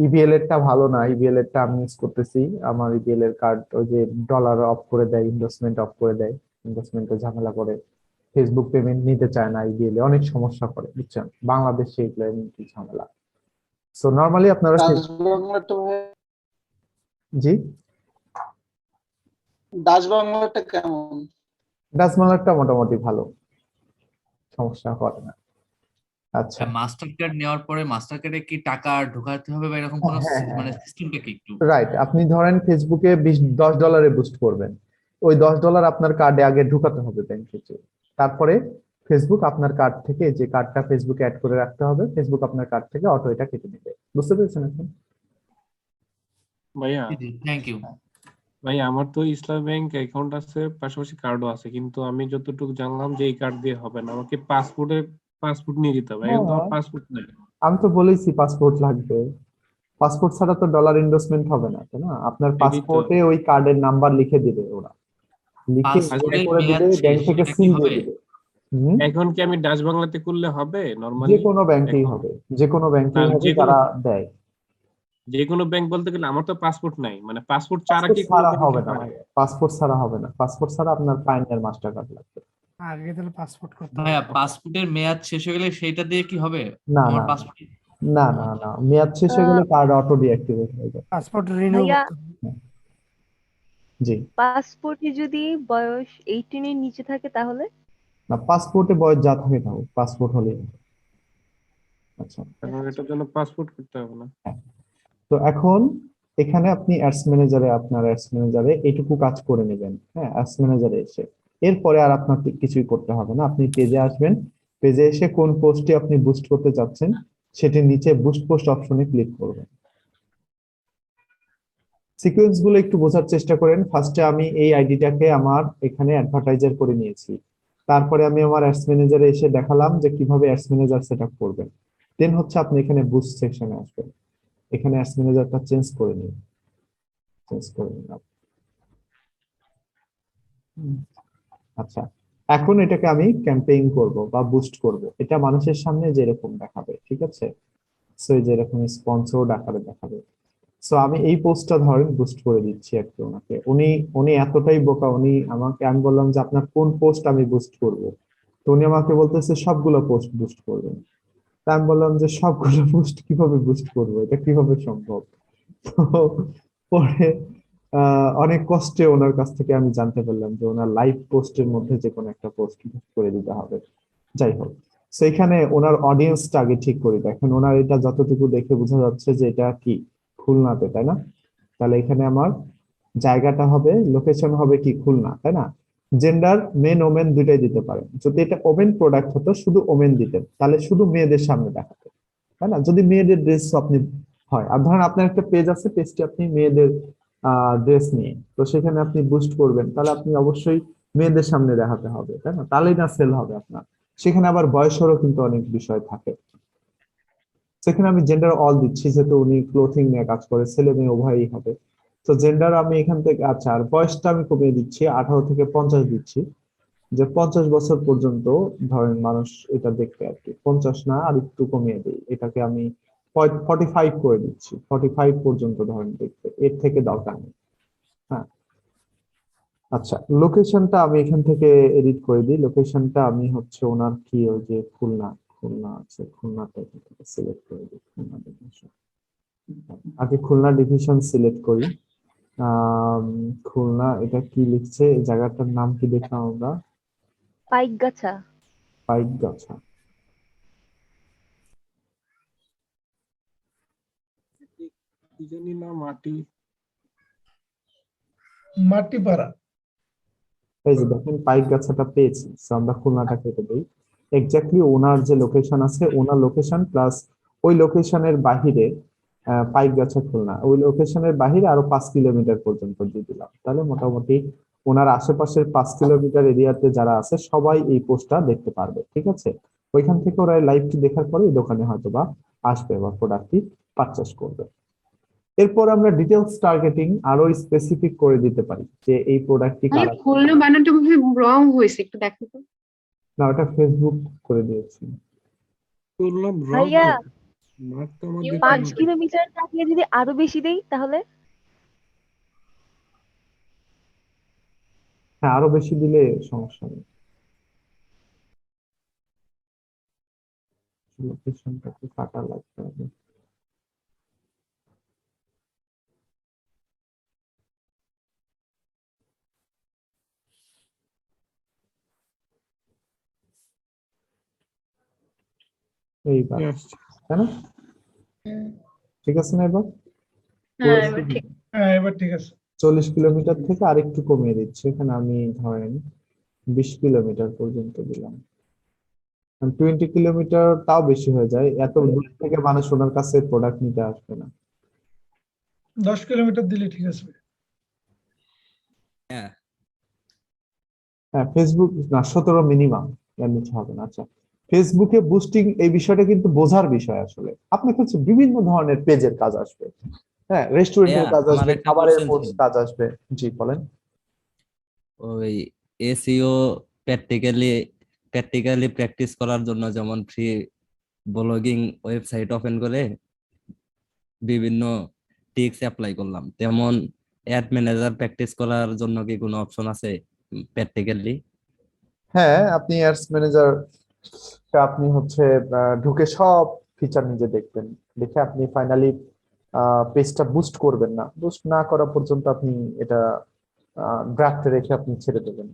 ইবিএল এরটা ভালো না, ইবিএল এরটা আমি ইউজ করতেছি। আমার ইবিএল এর কার্ড ওই যে ডলার অফ করে দেয়, ইনভেস্টমেন্ট অফ করে দেয়, ইনভেস্টমেন্টে ঝামেলা করে, ফেসবুক পেমেন্ট নিতে চায় না, ইবিএল এ অনেক সমস্যা করে, বুঝছেন? বাংলাদেশে এগুলো নিতে ঝামেলা। সো নরমালি আপনারা জি ডাচ বাংলাটা কেমন? ডাচ বাংলাটা মোটামুটি ভালো, সমস্যা করে না। আচ্ছা, মাস্টার কার্ড নেওয়ার পরে মাস্টার কার্ডে কি টাকা ঢোকাতে হবে বা এরকম কোনো মানে সিস্টেমটা কি একটু? রাইট, আপনি ধরেন ফেসবুকে $10 বুস্ট করবেন, ওই $10 আপনার কার্ডে আগে ঢুকাতে হবে ব্যাংকে, তারপরে ফেসবুক আপনার কার্ড থেকে, যে কার্ডটা ফেসবুকে অ্যাড করে রাখতে হবে, ফেসবুক আপনার কার্ড থেকে অটো এটা কেটে নেবে। বুঝতে পেরেছেন এখন? ভাইয়া থ্যাংক ইউ। ভাইয়া আমার তো ইসলাম ব্যাংক অ্যাকাউন্ট আছে, পাশাপাশি কার্ডও আছে, কিন্তু আমি যতটুকু জানলাম যে এই কার্ড দিয়ে হবে না, আমাকে পাসপোর্ট নিয়ে যেতে হবে। এখন তো আমার পাসপোর্ট নেই। আমি তো বলেছি পাসপোর্ট লাগবে। পাসপোর্ট ছাড়া তো ডলার ইনভেস্টমেন্ট হবে না, তাই না? আপনার পাসপোর্টে ওই কার্ডের নাম্বার লিখে দিবে ওরা, লিখে পাসপোর্টের করে দিবে, মেয়াদ ব্যাংক শেষ, থেকে সেটা কি সিল হবে? দিয়ে দিবে। এখন কি আমি ডাচ বাংলাতে করলে হবে যে নরমালি? কোনো ব্যাংকেই হবে, যে কোনো ব্যাংকেই হবে, যে কোনো তারা দেয়। যে কোনো ব্যাংক বলতে গেলে আমার তো পাসপোর্ট নাই, মানে পাসপোর্ট ছাড়া পাসপোর্ট কি কোনো ছাড়া ব্যাংকে হবে না হয়? ভাই, পাসপোর্ট ছাড়া হবে না। পাসপোর্ট ছাড়া আপনার পাইনের মাস্টার কার্ড লাগবে। আগে তাহলে পাসপোর্ট করতে ভাইয়া পাসপোর্টের মেয়াদ শেষ হয়ে গেলে সেইটা দিয়ে কি হবে? না আমার না পাসপোর্ট না না না, মেয়াদ শেষ হয়ে গেলে কার্ড অটো ডিঅ্যাক্টিভেট হয়ে যাবে। পাসপোর্ট রিনিউ ভাইয়া করতে হবে। জি পাসপোর্টে যদি বয়স 18 এর নিচে থাকে তাহলে? না, পাসপোর্টে বয়স যা থাকে থাকুক, পাসপোর্ট হলেই হবে। আচ্ছা, এখন এটার জন্য পাসপোর্ট করতে হবে না? তো এখন এখানে আপনি অ্যাডস ম্যানেজারে, আপনার অ্যাডস ম্যানেজারে এইটুকু কাজ করে নেবেন। হ্যাঁ, অ্যাডস ম্যানেজারে এসে এরপরে আর আপনার কিছুই করতে হবে না। আপনি পেজে আসবেন, পেজে এসে কোন পোস্টে আপনি বুস্ট করতে চাচ্ছেন সেটির নিচে বুস্ট পোস্ট অপশনে ক্লিক করবেন। সিকোয়েন্স গুলো একটু বোঝার চেষ্টা করেন। ফার্স্টে আমি এই আইডিটাকে আমার এখানে অ্যাডভার্টাইজার করে নিয়েছি, তারপরে আমি আমার অ্যাডস ম্যানেজারে এসে দেখালাম যে কিভাবে অ্যাডস ম্যানেজার সেট আপ করবেন। দেন হচ্ছে আপনি এখানে বুস্ট সেকশনে আসবেন, এখানে অ্যাডস ম্যানেজারটা চেঞ্জ করে নিন, চেঞ্জ করে নিলাম। আচ্ছা, এখন এটাকে আমি ক্যাম্পেইন করব বা বুস্ট করব, এটা মানুষের সামনে যেরকম দেখাবে, ঠিক আছে? সো এই যে এরকম স্পন্সরড আকারে দেখাবে। সো আমি এই পোস্টটা ধরেন বুস্ট করে দিচ্ছি একটু ওনাকে। উনি এতটাই বোকা, আমি বললাম যে আপনার কোন পোস্ট আমি বুস্ট করব, তো উনি আমাকে বলতেছে সবগুলো পোস্ট বুস্ট করবেন। তা আমি বললাম যে সবগুলো পোস্ট কিভাবে বুস্ট করবো, এটা কিভাবে সম্ভব? তো পরে অনেক কষ্টে ওনার কাছ থেকে আমি জানতে পারলাম যে ওনার লাইভ পোস্টের মধ্যে যে কোনো একটা পোস্ট করে দিতে হবে। যাই হোক, তো এখানে ওনার অডিয়েন্সটা আগে ঠিক করি। দেখেন ওনার এটা যতটুকু দেখে বোঝা যাচ্ছে যে এটা কি খুলনাতে, তাই না? তাহলে এখানে আমার জায়গাটা হবে, লোকেশন হবে কি খুলনা, তাই না? জেন্ডার মেন ওমেন দুইটাই দিতে পারেন। যদি এটা ওমেন প্রোডাক্ট হতো শুধু ওমেন দিতেন, তাহলে শুধু মেয়েদের সামনে দেখাতো, তাই না? যদি মেয়েদের ড্রেস আপনি হয়, আর ধরেন আপনার একটা পেজ আছে, পেজটি আপনি মেয়েদের ড্রেস নিয়ে, তো সেখানে আপনি বুস্ট করবেন, তাহলে আপনি অবশ্যই মেয়েদের সামনে দেখাতে হবে, তাই না? তাহলেই না সেল হবে আপনার। সেখানে আবার বয়সেরও কিন্তু অনেক বিষয় থাকে। সেখানে আমি জেন্ডার অল দিচ্ছি, যেহেতু উনি ক্লোথিং নিয়ে কাজ করে, ছেলে মেয়ে উভয়ই হবে। তো জেন্ডার আমি এখান থেকে, আচ্ছা, আর বয়সটা আমি কমিয়ে দিচ্ছি, 18 থেকে 50 দিচ্ছি, যে 50 বছর পর্যন্ত ধরেন মানুষ এটা দেখতে আর কি। 50 না, আর একটু কমিয়ে দিই, এটাকে আমি 45 করে দিচ্ছি, 45 পর্যন্ত ধরেন দেখতে, এর থেকে দরকার নেই। হ্যাঁ, আচ্ছা, লোকেশনটা আমি এখান থেকে এডিট করে দিই। লোকেশনটা আমি হচ্ছে ওনার কি, ওই যে খুলনা আছে, খুলনাটা সিলেক্ট করে দিই। খুলনা ডিভিশন, আগে খুলনা ডিভিশন সিলেক্ট করি। খুলনা, এটা কি লিখছে, এই জায়গাটার নাম কি দেখলাম আমরা? পাইকগাছা। পাইকগাছা। কি জানি না, মাটিপাড়া। এই যে দেখেন পাইকগাছাটা পেয়েছি, তো আমরা খুলনাটা কেটে দিই। এক্স্যাক্টলি ওনার যে লোকেশন আছে, ওনার লোকেশন প্লাস ওই লোকেশনের বাহিরে পাইকগাছা খুলনা, ওই লোকেশনের বাহিরে আরো 5 কিলোমিটার পর্যন্ত দিয়ে দিলাম। তাহলে মোটামুটি ওনার আশেপাশের 5 কিলোমিটার এরিয়াতে যারা আছে সবাই এই পোস্টটা দেখতে পারবে, ঠিক আছে? ওইখান থেকে ওরা লাইভটি দেখার পরে এই দোকানে হয়তো বা আসবে বা প্রোডাক্টটি পারচেস করবে। এরপর আমরা ডিটেইলস টার্গেটিং আরো স্পেসিফিক করে দিতে পারি যে এই প্রোডাক্টটি কারা। খুলনা বানানটা মনে হয় রং হয়েছে, একটু দেখো তো। না, ওটা ফেসবুক করে দিয়েছি। ভাইয়া 5 কিলোমিটার থাকলে যদি আরো বেশি দেই তাহলে? হ্যাঁ, আরো বেশি দিলে সমস্যা নেই। লোকেশনটাকে কাটা লাগতে হবে। এইবার তাই না? ঠিক আছে না এবার? হ্যাঁ, এবার ঠিক আছে। 40 কিলোমিটার থেকে আরেকটু কমিয়ে দিচ্ছি, এখানে আমি ধরেন 20 কিলোমিটার পর্যন্ত দিলাম। 20 কিলোমিটার তাও বেশি হয়ে যায়, এত দূর থেকে মানুষ ওনার কাছে প্রোডাক্ট নিতে আসবে না। 10 কিলোমিটার দিলে ঠিক আছে। হ্যাঁ হ্যাঁ ফেসবুক না, 17 মিনিমাম, এর নিচে হবে না। আচ্ছা, ফেসবুকে বুস্টিং এই বিষয়টা কিন্তু বোঝার বিষয় আসলে। আপনার কাছে বিভিন্ন ধরনের পেজের কাজ আসবে, হ্যাঁ, রেস্টুরেন্টের ভাইয়া কাজ আমার আসবে, একটা খাবারের কোশ্চেন ছিল। কাজ আসবে। জি বলেন। ওই এসইও প্র্যাকটিক্যালি প্র্যাকটিস করার জন্য যেমন ফ্রি ব্লগিং ওয়েবসাইট ওপেন করে বিভিন্ন টিক্স অ্যাপ্লাই করলাম, তেমন অ্যাড ম্যানেজার প্র্যাকটিস করার জন্য কি কোনো অপশন আছে প্র্যাকটিক্যালি? হ্যাঁ, আপনি অ্যাডস ম্যানেজার আপনি হচ্ছে ঢুকে সব ফিচার নিজে দেখবেন, দেখে আপনি ফাইনালি পেজটা বুস্ট করবেন না, বুস্ট না করা পর্যন্ত আপনি এটা ড্রাফটে রেখে আপনি ছেড়ে দেবেন।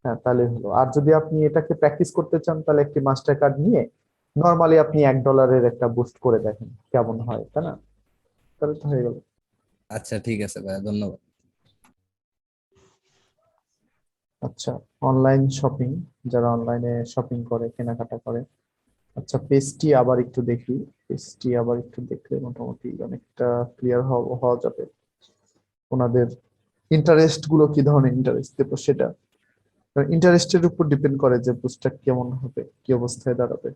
হ্যাঁ, তাহলে হলো। আর যদি আপনি এটাকে প্র্যাকটিস করতে চান, তাহলে একটি মাস্টার কার্ড নিয়ে নরমালি আপনি $1 একটা বুস্ট করে দেখেন কেমন হয়, তাই না? তাহলে তো হয়ে গেল। আচ্ছা ঠিক আছে ভাইয়া, ধন্যবাদ। আচ্ছা, অনলাইন শপিং, যারা অনলাইনে শপিং করে, কেনাকাটা করে। আচ্ছা, পেজটি আবার একটু দেখি। পেজটি আবার একটু দেখলে মোটামুটি অনেকটা ক্লিয়ার হওয়া যাবে। ওনাদের ইন্টারেস্ট গুলো, কি ধরনের ইন্টারেস্ট দেবো সেটা ইন্টারেস্টের উপর ডিপেন্ড করে যে পোস্টটা কেমন হবে, কি অবস্থায় দাঁড়াবে।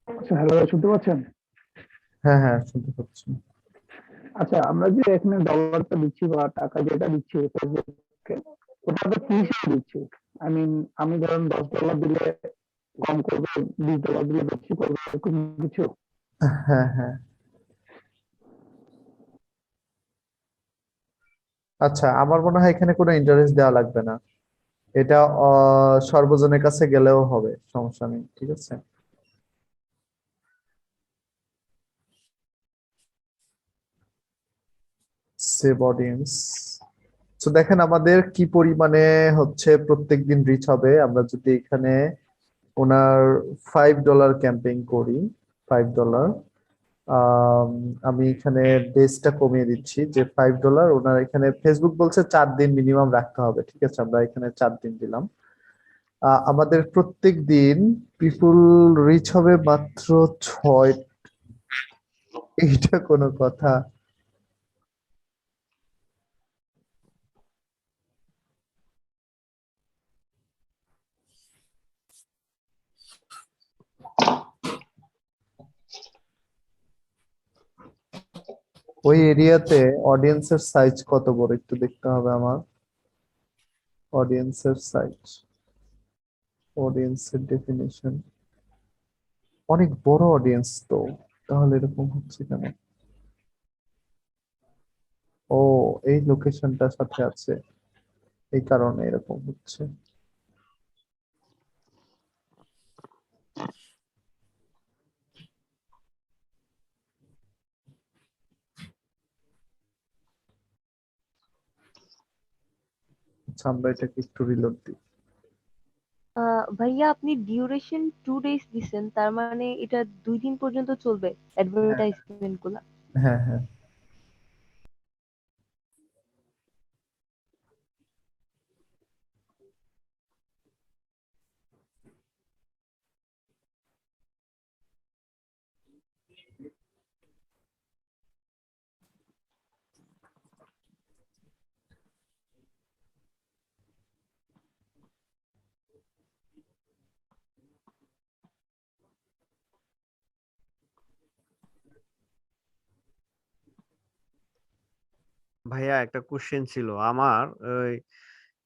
আচ্ছা, হ্যালো, শুনতে পাচ্ছেন? হ্যাঁ হ্যাঁ, শুনতে পাচ্ছি। আচ্ছা, আমরা যে এখানে ডলারটা দিচ্ছি বা টাকা যেটা দিচ্ছি ফেসবুকে, ওটা তো কি হিসেবে দিচ্ছি? আই মিন, আমি ধরেন $10 দিলে কম করবে, $20 দিলে বেশি করবে, এরকম কিছু? হ্যাঁ হ্যাঁ। আচ্ছা, আমার মনে হয় এখানে কোনো ইন্টারেস্ট দেওয়া লাগবে না। এটা সর্বজনের কাছে গেলেও হবে, সমস্যা নেই, ঠিক আছে। Save audience. তো দেখেন আমাদের কি পরিমাণে হচ্ছে প্রত্যেকদিন রিচ হবে। আমরা যদি এখানে ওনার $5 ক্যাম্পেইন করি, $5, আমি এখানে বেসটা কমিয়ে দিচ্ছি যে $5। ওনার এখানে ফেসবুক বলছে 4 দিন মিনিমাম রাখতে হবে, ঠিক আছে, আমরা এখানে 4 দিন দিলাম। আমাদের প্রত্যেক দিন পিপুল রিচ হবে মাত্র 6। এইটা কোনো কথা? ওই এরিয়াতে অডিয়েন্সের সাইজ কত বড় একটু দেখতে হবে আমার। অডিয়েন্সের সাইজ, অডিয়েন্সের ডেফিনিশন, অনেক বড় অডিয়েন্স তো, তাহলে এরকম হচ্ছে কেন? ও, এই লোকেশনটার সাথে আছে, এই কারণে এরকম হচ্ছে। আচ্ছা, আমরা এটাকে একটু রিলোড দিই। ভাইয়া আপনি ডিউরেশন 2 days দিছেন, তার মানে এটা 2 দিন পর্যন্ত চলবে হ্যাঁ অ্যাডভার্টাইজমেন্ট গুলা? হ্যাঁ হ্যাঁ। ভাইয়া একটা কোশ্চেন ছিল আমার। ওই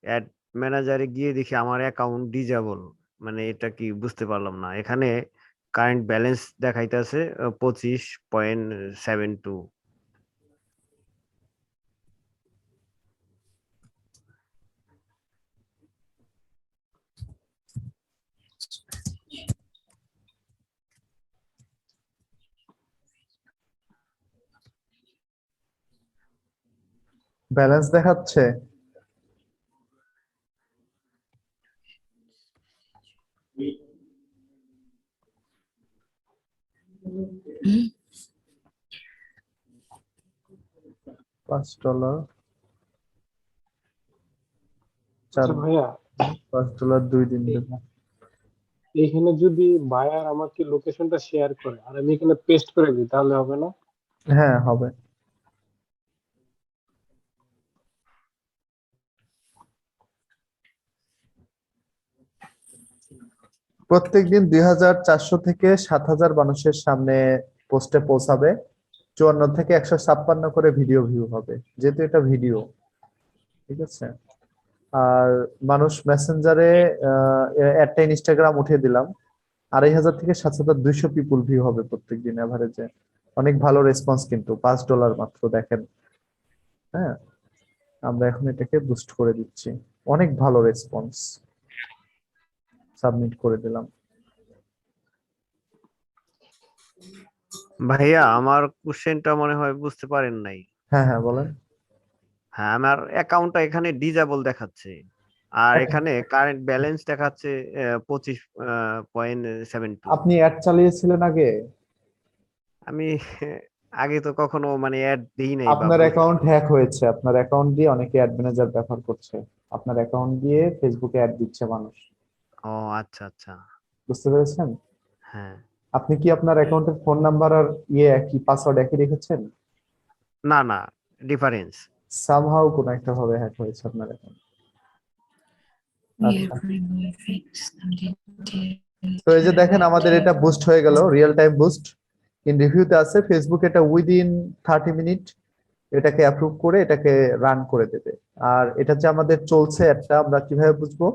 অ্যাড ম্যানেজারে গিয়ে দেখি আমার অ্যাকাউন্ট ডিজেবল, মানে এটা কি বুঝতে পারলাম না। এখানে কারেন্ট ব্যালেন্স দেখাইতেছে 25.72। ব্যালেন্স দেখাচ্ছে? $5 আচ্ছা ভাইয়া, $5 2 দিন দেবে। এইখানে যদি বায়ার আমাকে লোকেশনটা শেয়ার করে আর আমি এখানে পেস্ট করে দিই তাহলে হবে না? হ্যাঁ হবে। প্রত্যেকদিন 2400 থেকে 7000 মানুষের সামনে পোস্টে পৌঁছাবে। 54 থেকে 156 করে ভিডিও ভিউ হবে, যেহেতু এটা ভিডিও। ঠিক আছে। আর মানুষ মেসেঞ্জারে একটা ইনস্টাগ্রাম উঠিয়ে দিলাম, 2500 থেকে 7200 পিপুল ভিউ হবে প্রত্যেকদিন এভারেজে। অনেক ভালো রেসপন্স, কিন্তু $5 মাত্র, দেখেন। হ্যাঁ, আমরা এখন এটাকে বুস্ট করে দিচ্ছি। অনেক ভালো রেসপন্স। সাবমিট করে দিলাম। ভাইয়া আমার কোশ্চেনটা মনে হয় বুঝতে পারেন নাই। হ্যাঁ হ্যাঁ বলেন। হ্যাঁ, আমার অ্যাকাউন্টটা এখানে ডিজেবল দেখাচ্ছে, আর এখানে কারেন্ট ব্যালেন্স দেখাচ্ছে 25.72। আপনি অ্যাড চালিয়েছিলেন আগে? আমি আগে তো কখনো মানে অ্যাড দিই নাই। আপনার অ্যাকাউন্ট হ্যাক হয়েছে, আপনার অ্যাকাউন্ট দিয়ে অনেকে অ্যাড ম্যানেজার ব্যবহার করছে, আপনার অ্যাকাউন্ট দিয়ে ফেসবুকে অ্যাড দিচ্ছে মানুষ। ও আচ্ছা আচ্ছা, বুঝতে পেরেছেন? হ্যাঁ। আপনি কি আপনার অ্যাকাউন্টের ফোন নাম্বার আর একই পাসওয়ার্ড একই রেখেছেন? না না, ডিফারেন্স। সামহাউ কোনো একটা ভাবে হ্যাক হয়েছে আপনার অ্যাকাউন্ট। তো এই যে দেখেন আমাদের এটা বুস্ট হয়ে গেল, রিয়েল টাইম বুস্ট। ইন রিভিউতে আছে, ফেসবুক এটা উইদিন 30 মিনিট এটাকে অ্যাপ্রুভ করে এটাকে রান করে দেবে। আর এটা যে আমাদের চলছে একটা, আমরা কিভাবে বুঝবো?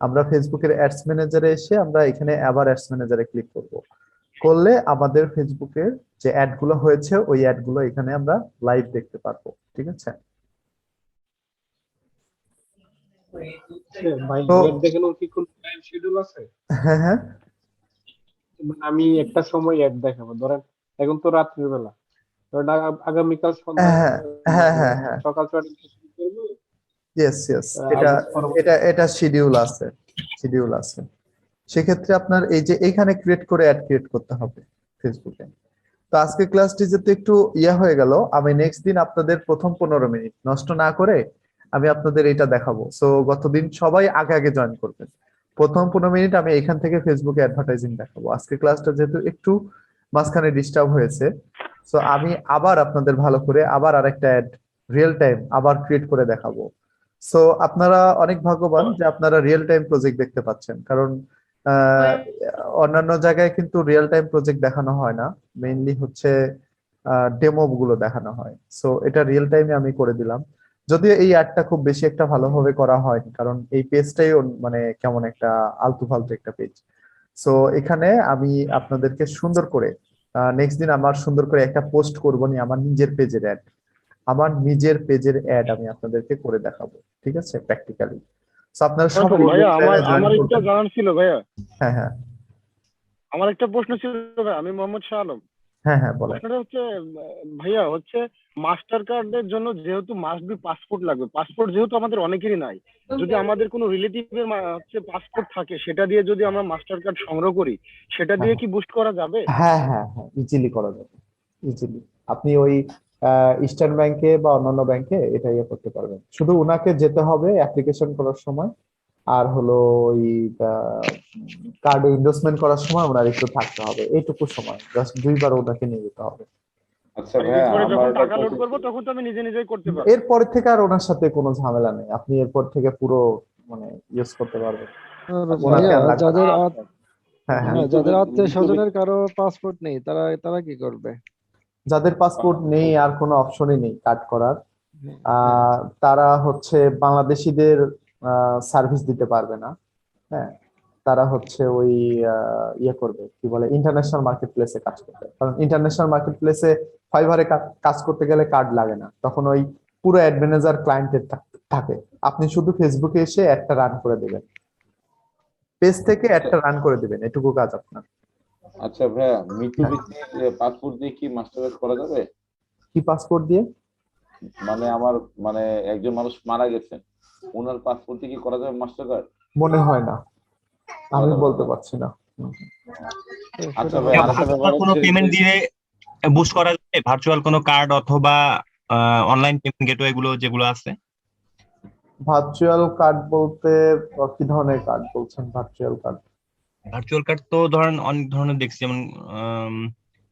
আমরা ফেসবুকের অ্যাডস ম্যানেজারে এসে আমরা এখানে আবার অ্যাডস ম্যানেজারে ক্লিক করব, করলে আমাদের ফেসবুকের যে অ্যাড গুলো হয়েছে ওই অ্যাড গুলো এখানে আমরা লাইভ দেখতে পারবো। ঠিক আছে। ভাই দেখেন ওর কি কোন টাইম শিডিউল আছে? হ্যাঁ হ্যাঁ, আমি একটা সময় অ্যাড দেখাবো, ধরেন এখন তো রাত্রির বেলা, ধরেন আগামীকাল সন্ধ্যা হ্যাঁ হ্যাঁ হ্যাঁ, সকাল 6টায় শুরু করব। ইয়েস ইয়েস, এটা শিডিউল আছে, শিডিউল আছে। সেক্ষেত্রে আপনার এই যে এখানে ক্রিয়েট করে অ্যাড ক্রিয়েট করতে হবে ফেসবুকে। তো আজকে ক্লাসটি যেতে একটু হয়ে গেল, আমি নেক্সট দিন আপনাদের প্রথম 15 মিনিট নষ্ট না করে আমি আপনাদের এটা দেখাবো। সো গতদিন সবাই আগে আগে জয়েন করবেন। প্রথম 15 মিনিট আমি এখান থেকে ফেসবুকে অ্যাডভার্টাইজিং দেখাবো। আজকে ক্লাসটা যেহেতু একটু মাঝখানে ডিস্টার্ব হয়েছে, সো আমি আবার আপনাদের ভালো করে আবার আরেকটা অ্যাড রিয়েল টাইম আবার ক্রিয়েট করে দেখাবো। সো আপনারা অনেক ভাগ্যবান যে আপনারা রিয়েল টাইম প্রজেক্ট দেখতে পাচ্ছেন, কারণ অন্যান্য জায়গায় কিন্তু রিয়েল টাইম প্রজেক্ট দেখানো হয় না, মেইনলি হচ্ছে ডেমো গুলো দেখানো হয়। সো এটা রিয়েল টাইমে আমি করে দিলাম, যদিও এই অ্যাডটা খুব বেশি একটা ভালোভাবে করা হয়নি, কারণ এই পেজটাই মানে কেমন একটা আলতু ফালতু একটা পেজ। সো এখানে আমি আপনাদেরকে সুন্দর করে নেক্সট দিন আমার সুন্দর করে একটা পোস্ট করবো নি, আমার নিজের পেজের অ্যাড, আমার নিজের পেজের অ্যাড আমি আপনাদেরকে করে দেখাবো। ঠিক আছে, প্র্যাকটিক্যালি। সো আপনারা সবাই ভাইয়া আমার একটা জানার ছিল ভাইয়া। হ্যাঁ হ্যাঁ, আমার একটা প্রশ্ন ছিল ভাই, আমি মোহাম্মদ শাহ আলম। হ্যাঁ হ্যাঁ বলেন। প্রশ্নটা হচ্ছে ভাইয়া, হচ্ছে মাস্টার কার্ডের জন্য যেহেতু মাস্ট বি পাসপোর্ট লাগবে, পাসপোর্ট যেহেতু আমাদের অনেকেরই নাই, যদি আমাদের কোনো রিলেটিভের হচ্ছে পাসপোর্ট থাকে, সেটা দিয়ে যদি আমরা মাস্টার কার্ড সংগ্রহ করি, সেটা দিয়ে কি বুস্ট করা যাবে? হ্যাঁ হ্যাঁ হ্যাঁ, ইজিলি করা যাবে, ইজিলি। আপনি ওই ইস্টার্ন ব্যাংকে বা অন্যান্য ব্যাংকে এটা করতে পারবেন, শুধু উনাকে যেতে হবে অ্যাপ্লিকেশন করার সময়, আর হলো ওই কার্ড এন্ডোর্সমেন্ট করার সময় ওনার একটু থাকতে হবে, এইটুকু সময়, জাস্ট 2 বার ওনাকে নিয়ে যেতে হবে। আচ্ছা ভাইয়া, যখন টাকা লোড করবো তখন তো আমি নিজে নিজেই করতে পারবো। এরপর থেকে আর ওনার সাথে কোনো ঝামেলা নেই, আপনি এরপর থেকে পুরো মানে ইউজ করতে পারবেন। যাদের আত্মীয় স্বজনের কারো পাসপোর্ট নেই তারা কি করবে? যাদের পাসপোর্ট নেই আর কোনো অপশনই নেই কাট করার, তারা হচ্ছে বাংলাদেশিদের সার্ভিস দিতে পারবে না। হ্যাঁ, তারা হচ্ছে ওই করবে, কি বলে, ইন্টারন্যাশনাল মার্কেট প্লেসে কাজ করবে, কারণ ইন্টারন্যাশনাল মার্কেট প্লেসে ফাইবারে কাজ করতে গেলে কার্ড লাগে না, তখন ওই পুরো অ্যাড ম্যানেজার ক্লায়েন্টের থাকে, আপনি শুধু ফেসবুকে এসে একটা রান করে দেবেন, পেজ থেকে একটা রান করে দিবেন, এটুকু কাজ আপনার। আচ্ছা ভাইয়া, মিতুবিসির পাসপোর্ট দিয়ে কি মাস্টার কার্ড করা যাবে? কি পাসপোর্ট দিয়ে? মানে আমার মানে একজন মানুষ মারা গেছেন, ওনার পাসপোর্টে কি করা যাবে মাস্টার কার্ড? মনে হয় না, আমি বলতে পারছি না। আচ্ছা ভাই, আরেকটা ব্যাপার কোনো হচ্ছে পেমেন্ট যে দিয়ে বুস্ট করা যাবে ভার্চুয়াল কোনো কার্ড অথবা অনলাইন পেমেন্ট গেটওয়ে গুলো যেগুলো আছে? ভার্চুয়াল কার্ড বলতে কি ধরনের কার্ড বলছেন? ভার্চুয়াল কার্ড তো ধরেন অনেক ধরনের দেখছি, যেমন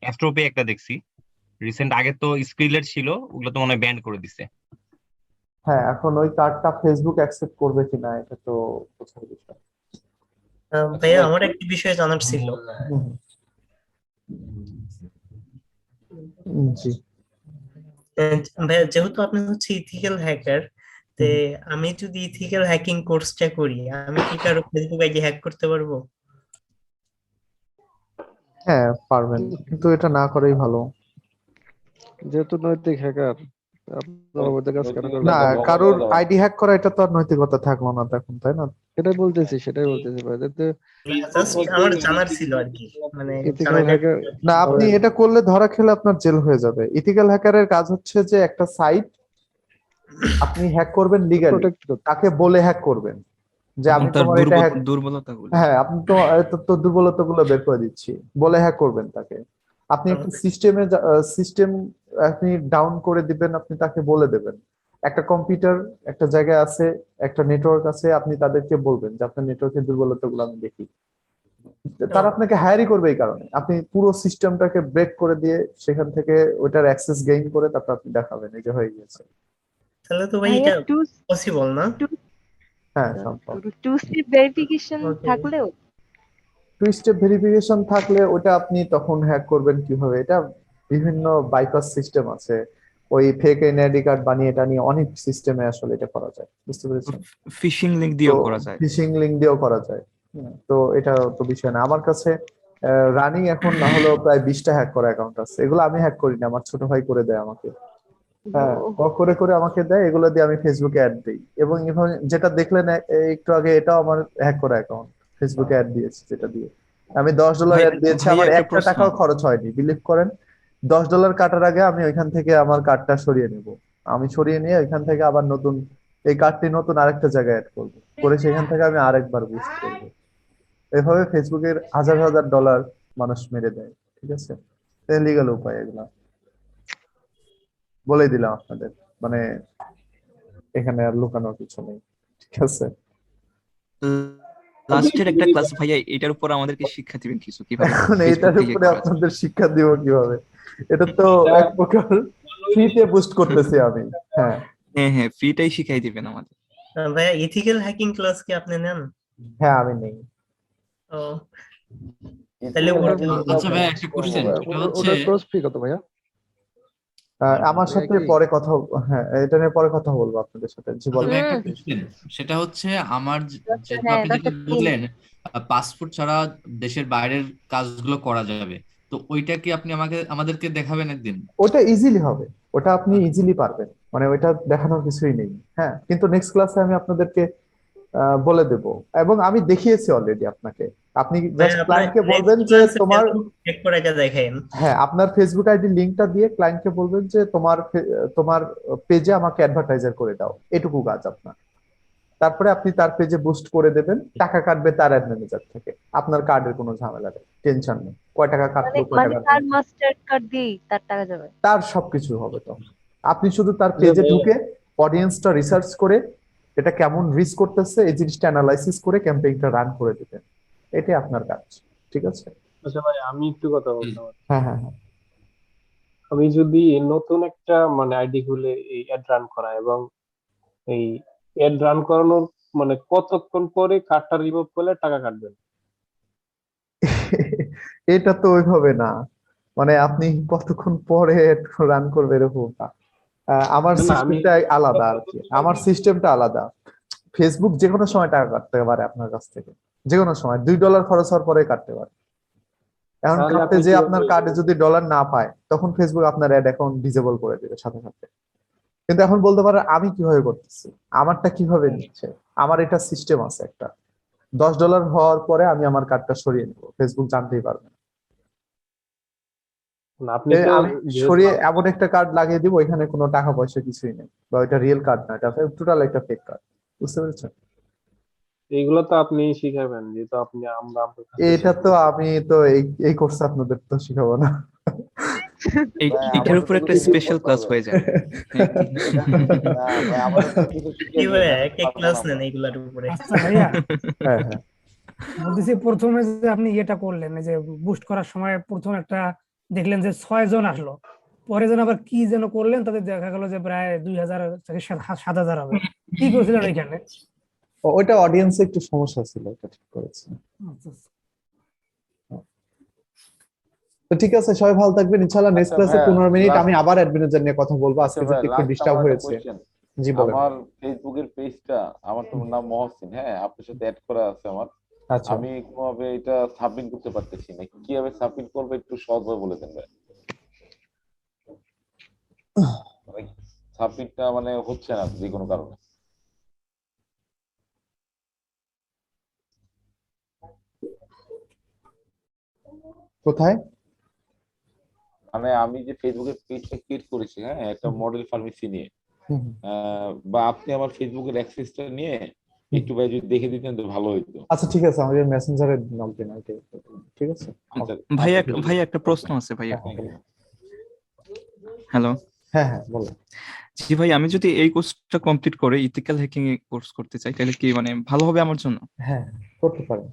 অ্যাস্ট্রোপে একটা দেখছি রিসেন্ট, আগে তো স্ক্রিলের ছিল, ওগুলো তো মনে হয় ব্যান করে দিছে। হ্যাঁ, এখন ওই কার্ডটা ফেসবুক অ্যাকসেপ্ট করবে কিনা এটা তো বোঝার বিষয়। ভাইয়া আমার একটা বিষয় জানার ছিল। জি ভাইয়া যেহেতু আপনি হচ্ছে ইথিক্যাল হ্যাকার, তে আমি যদি ইথিক্যাল হ্যাকিং কোর্সটা করি, আমি কি কারো ফেসবুক আইডি হ্যাক করতে পারবো? হ্যাঁ পারবেন, কিন্তু এটা না করেই ভালো। যেহেতু নৈতিক হ্যাকার, আপনারা ওদের কাজ কেন করবেন? না, কারোর আইডি হ্যাক করা এটা তো আর নৈতিকতা থাকলো না তখন, তাই না? সেটাই বলতেছি ভাই, যাতে জাস্ট আমার জানার ছিল আর কি, মানে ethical hacker না, আপনি এটা করলে ধরা খেলে আপনার জেল হয়ে যাবে। ইথিক্যাল হ্যাকারের কাজ হচ্ছে যে একটা সাইট আপনি হ্যাক করবেন লিগ্যালি, তাকে বলে হ্যাক করবেন যে আমি তার তোমার এটা হ্যাক, দুর্বলতাগুলো। হ্যাঁ আপনি তো দুর্বলতাগুলো বের করে দিচ্ছি, বলে হ্যাক করবেন তাকে। আপনি একটা সিস্টেম আপনি ডাউন করে দিবেন, আপনি তাকে বলে দেবেন একটা কম্পিউটার একটা জায়গায় আছে, একটা নেটওয়ার্ক আছে, আপনি তাদেরকে বলবেন যে আপনার নেটওয়ার্কের দুর্বলতাগুলো আমি দেখি। তারা আপনাকে হায়ারই করবে এই কারণে। আপনি পুরো সিস্টেমটাকে ব্রেক করে দিয়ে সেখান থেকে ওইটার অ্যাক্সেস গেইন করে তারপর আপনি দেখাবেন এই যে হয়ে গেছে। তাহলে তো ভাই এটা পসিবল না? হ্যাঁ সম্ভব। টু স্টেপ ভেরিফিকেশন থাকলেও, টু স্টেপ ভেরিফিকেশন থাকলে ওটা আপনি তখন হ্যাক করবেন কিভাবে? এটা বিভিন্ন বাইপাস সিস্টেম আছে, ওই ফেক এনআইডি কার্ড বানিয়ে এটা নিয়ে অনেক সিস্টেমে আসলে এটা করা যায়, বুঝতে পেরেছেন? ফিশিং লিংক দিয়েও করা যায়। ফিশিং লিংক দিয়েও করা যায়। তো এটা তো বিষয় না। আমার কাছে রানিং এখন না হলেও প্রায় 20টা হ্যাক করা অ্যাকাউন্ট আছে। এগুলো আমি হ্যাক করি না, আমার ছোট ভাই করে দেয় আমাকে। হ্যাঁ, ও করে করে আমাকে দেয়, এগুলো দিয়ে আমি ফেসবুকে অ্যাড দিই। এবং এখন যেটা দেখলেন একটু আগে, এটাও আমার হ্যাক করা অ্যাকাউন্ট, ফেসবুকে অ্যাড দিয়েছি, যেটা দিয়ে আমি $10 অ্যাড দিয়েছি, আমার একটা টাকাও খরচ হয়নি, বিলিভ করেন। $10 কাটার আগে আমি ওইখান থেকে আমার কার্ডটা সরিয়ে নেব, আমি সরিয়ে নিয়ে ওইখান থেকে আবার নতুন এই কার্ডটি নতুন আরেকটা জায়গায় অ্যাড করবো, করে সেখান থেকে আমি আরেকবার বুস্ট করবো। এভাবে ফেসবুকের হাজার হাজার ডলার মানুষ মেরে দেয়, ঠিক আছে? লিগ্যাল উপায় এগুলা বলে দিলাম আপনাদের, মানে এখানে আর লুকানোর কিছু নেই, ঠিক আছে? লাস্টের একটা ক্লাস ভাইয়া, এটার উপর আমাদেরকে শিক্ষা দিবেন কিছু, কিভাবে এটার উপরে আপনাদের শিক্ষা দিব কিভাবে? এটা তো এক প্রকার ফ্রিতে বুস্ট করতেছি আমি। হ্যাঁ হ্যাঁ ফ্রিটাই শিখাই দিবেন আমাদের। ভাইয়া ইথিক্যাল হ্যাকিং ক্লাস কি আপনি নেন? হ্যাঁ আমি নেই। ও তাহলে আচ্ছা ভাই, একটা কোশ্চেন, এটা হচ্ছে ওটার কোর্স ফি কত ভাইয়া? আমার সাথে পরে কথা, হ্যাঁ এটা নিয়ে পরে কথা বলবো আপনাদের সাথে। জি বলেন। একটা কোশ্চেন, সেটা হচ্ছে আমার যেহেতু আপনি যেটা বললেন পাসপোর্ট ছাড়া দেশের বাইরের কাজগুলো করা যাবে, তো ওইটা কি আপনি আমাদেরকে দেখাবেন একদিন? ওটা ইজিলি হবে, ওটা আপনি ইজিলি পারবেন, মানে ওইটা দেখানোর কিছুই নেই। হ্যাঁ, কিন্তু নেক্সট ক্লাসে আমি আপনাদেরকে বলে দেব, এবং আমি দেখিয়েছি অলরেডি আপনাকে। আপনি জাস্ট ক্লায়েন্টকে বলবেন যে তোমার চেক করে এটা দেখেন। হ্যাঁ, আপনার ফেসবুক আইডি লিংকটা দিয়ে ক্লায়েন্টকে বলবেন যে তোমার পেজে আমাকে অ্যাডভার্টাইজার করে দাও, এটুকু কাজ আপনার। তারপরে আপনি তার পেজে বুস্ট করে দেবেন, টাকা কাটবে তার অ্যাড ম্যানেজার থেকে, আপনার কার্ডের কোনো ঝামেলা নেই, টেনশন নেই। কয় টাকা কাটলো, কয় মানে টাকা তার মাস্টার কার্ড দিয়েই তার টাকা যাবে, তার সবকিছু হবে। তো আপনি শুধু তার পেজে ঢুকে অডিয়েন্সটা রিসার্চ করে এটা কেমন রিচ করতেছে এই জিনিসটা অ্যানালাইসিস করে ক্যাম্পেইনটা রান করে দিবেন, এটাই আপনার কাজ, ঠিক আছে? আচ্ছা ভাই, আমি একটু কথা বলতে পারি? হ্যাঁ হ্যাঁ হ্যাঁ। আমি যদি নতুন একটা মানে আইডি খুলে এই অ্যাড রান করা, এবং এই অ্যাড রান করানোর মানে কতক্ষণ পরে কার্ডটা রিমুভ করলে টাকা কাটবেন? এটা তো ওইভাবে না, মানে আপনি কতক্ষণ পরে রান করবে এরকম না। আমার সিস্টেমটা আলাদা আর কি, আমার সিস্টেমটা আলাদা। ফেসবুক যে কোনো সময় টাকা কাটতে পারে আপনার কাছ থেকে, যে কোনো সময় $2 খরচ হওয়ার পরে কাটতে পারে। এখন কাটতে যে আপনার কার্ডে যদি ডলার না পায়, তখন ফেসবুক আপনার অ্যাড অ্যাকাউন্ট ডিসেবল করে দেবে সাথে সাথে। কিন্তু এখন বলতে পারে আমি কিভাবে করতেছি, আমারটা কিভাবে নিচ্ছে, আমার এটা সিস্টেম আছে একটা। $10 হওয়ার পরে আমি আমার কার্ডটা সরিয়ে নেবো, ফেসবুক জানতেই পারবে না। না, আপনি তো আমি সরিয়ে এমন একটা কার্ড লাগিয়ে দিব, এখানে কোনো টাকা পয়সা কিছুই নেই, বা এটা রিয়েল কার্ড না, এটা টোটাল একটা ফেক কার্ড। বুঝতে পেরেছেন? এইগুলো তো আপনি শিখাবেন, যেহেতু আপনি আমরা আপনার কাছে এটা তো আমি তো এই কোর্স আপনাদের তো শিখাবো না। এইটার উপর একটা স্পেশাল ক্লাস হয়ে যায়। কি বলে এক ক্লাস নেন এইগুলোর উপরে। আচ্ছা ভাইয়া, হ্যাঁ হ্যাঁ বলতেছি প্রথমে যে আপনি ইয়েটা করলেন, এই যে বুস্ট করার সময় প্রথম একটা দেখলেন যে 6 জন আসলো, পরে যেন আবার কি যেন করলেন, তাদের দেখা গেল যে প্রায় 2000 থেকে 7000 হবে। কি করেছিলেন ওইখানে? ওইটা অডিয়েন্সে একটু সমস্যা ছিল, এটা ঠিক করেছি। তো ঠিক আছে, সবাই ভালো থাকবেন ইনশাআল্লাহ। নেক্সট ক্লাসে 15 মিনিট আমি আবার অ্যাডমিনার নিয়ে কথা বলবো। আজকে যেহেতু একটু ডিস্টার্ব হয়েছে। জি বলেন। আমার ফেসবুকের পেজটা, আমার তো নাম মহসিন, হ্যাঁ আপনার সাথে অ্যাড করা আছে আমার। আচ্ছা, আমি কোনোভাবে এটা সাবমিট করতে পারতেছি না, কিভাবে সাবমিট করবো একটু সহজভাবে বলে দেন ভাই। সাবমিটটা মানে হচ্ছে না যে কোনো কারণে। কোথায়? মানে আমি যে ফেসবুকের পেজটা ক্রিয়েট করেছি, হ্যাঁ একটা মডেল ফার্মেসি নিয়ে, বা আপনি আমার ফেসবুকের অ্যাক্সেসটা নিয়ে একটু ভাই যদি দেখে দিতেন তো ভালো হতো। আচ্ছা ঠিক আছে, আমাদের মেসেঞ্জারে নক দিন। ঠিক আছে ভাইয়া একটা প্রশ্ন আছে ভাইয়া। হ্যালো। হ্যাঁ হ্যাঁ বলেন। জি ভাই, আমি যদি এই কোর্সটা কমপ্লিট করে ইথিক্যাল হ্যাকিং এ কোর্স করতে চাই, তাহলে কি মানে ভালো হবে আমার জন্য? হ্যাঁ করতে পারেন।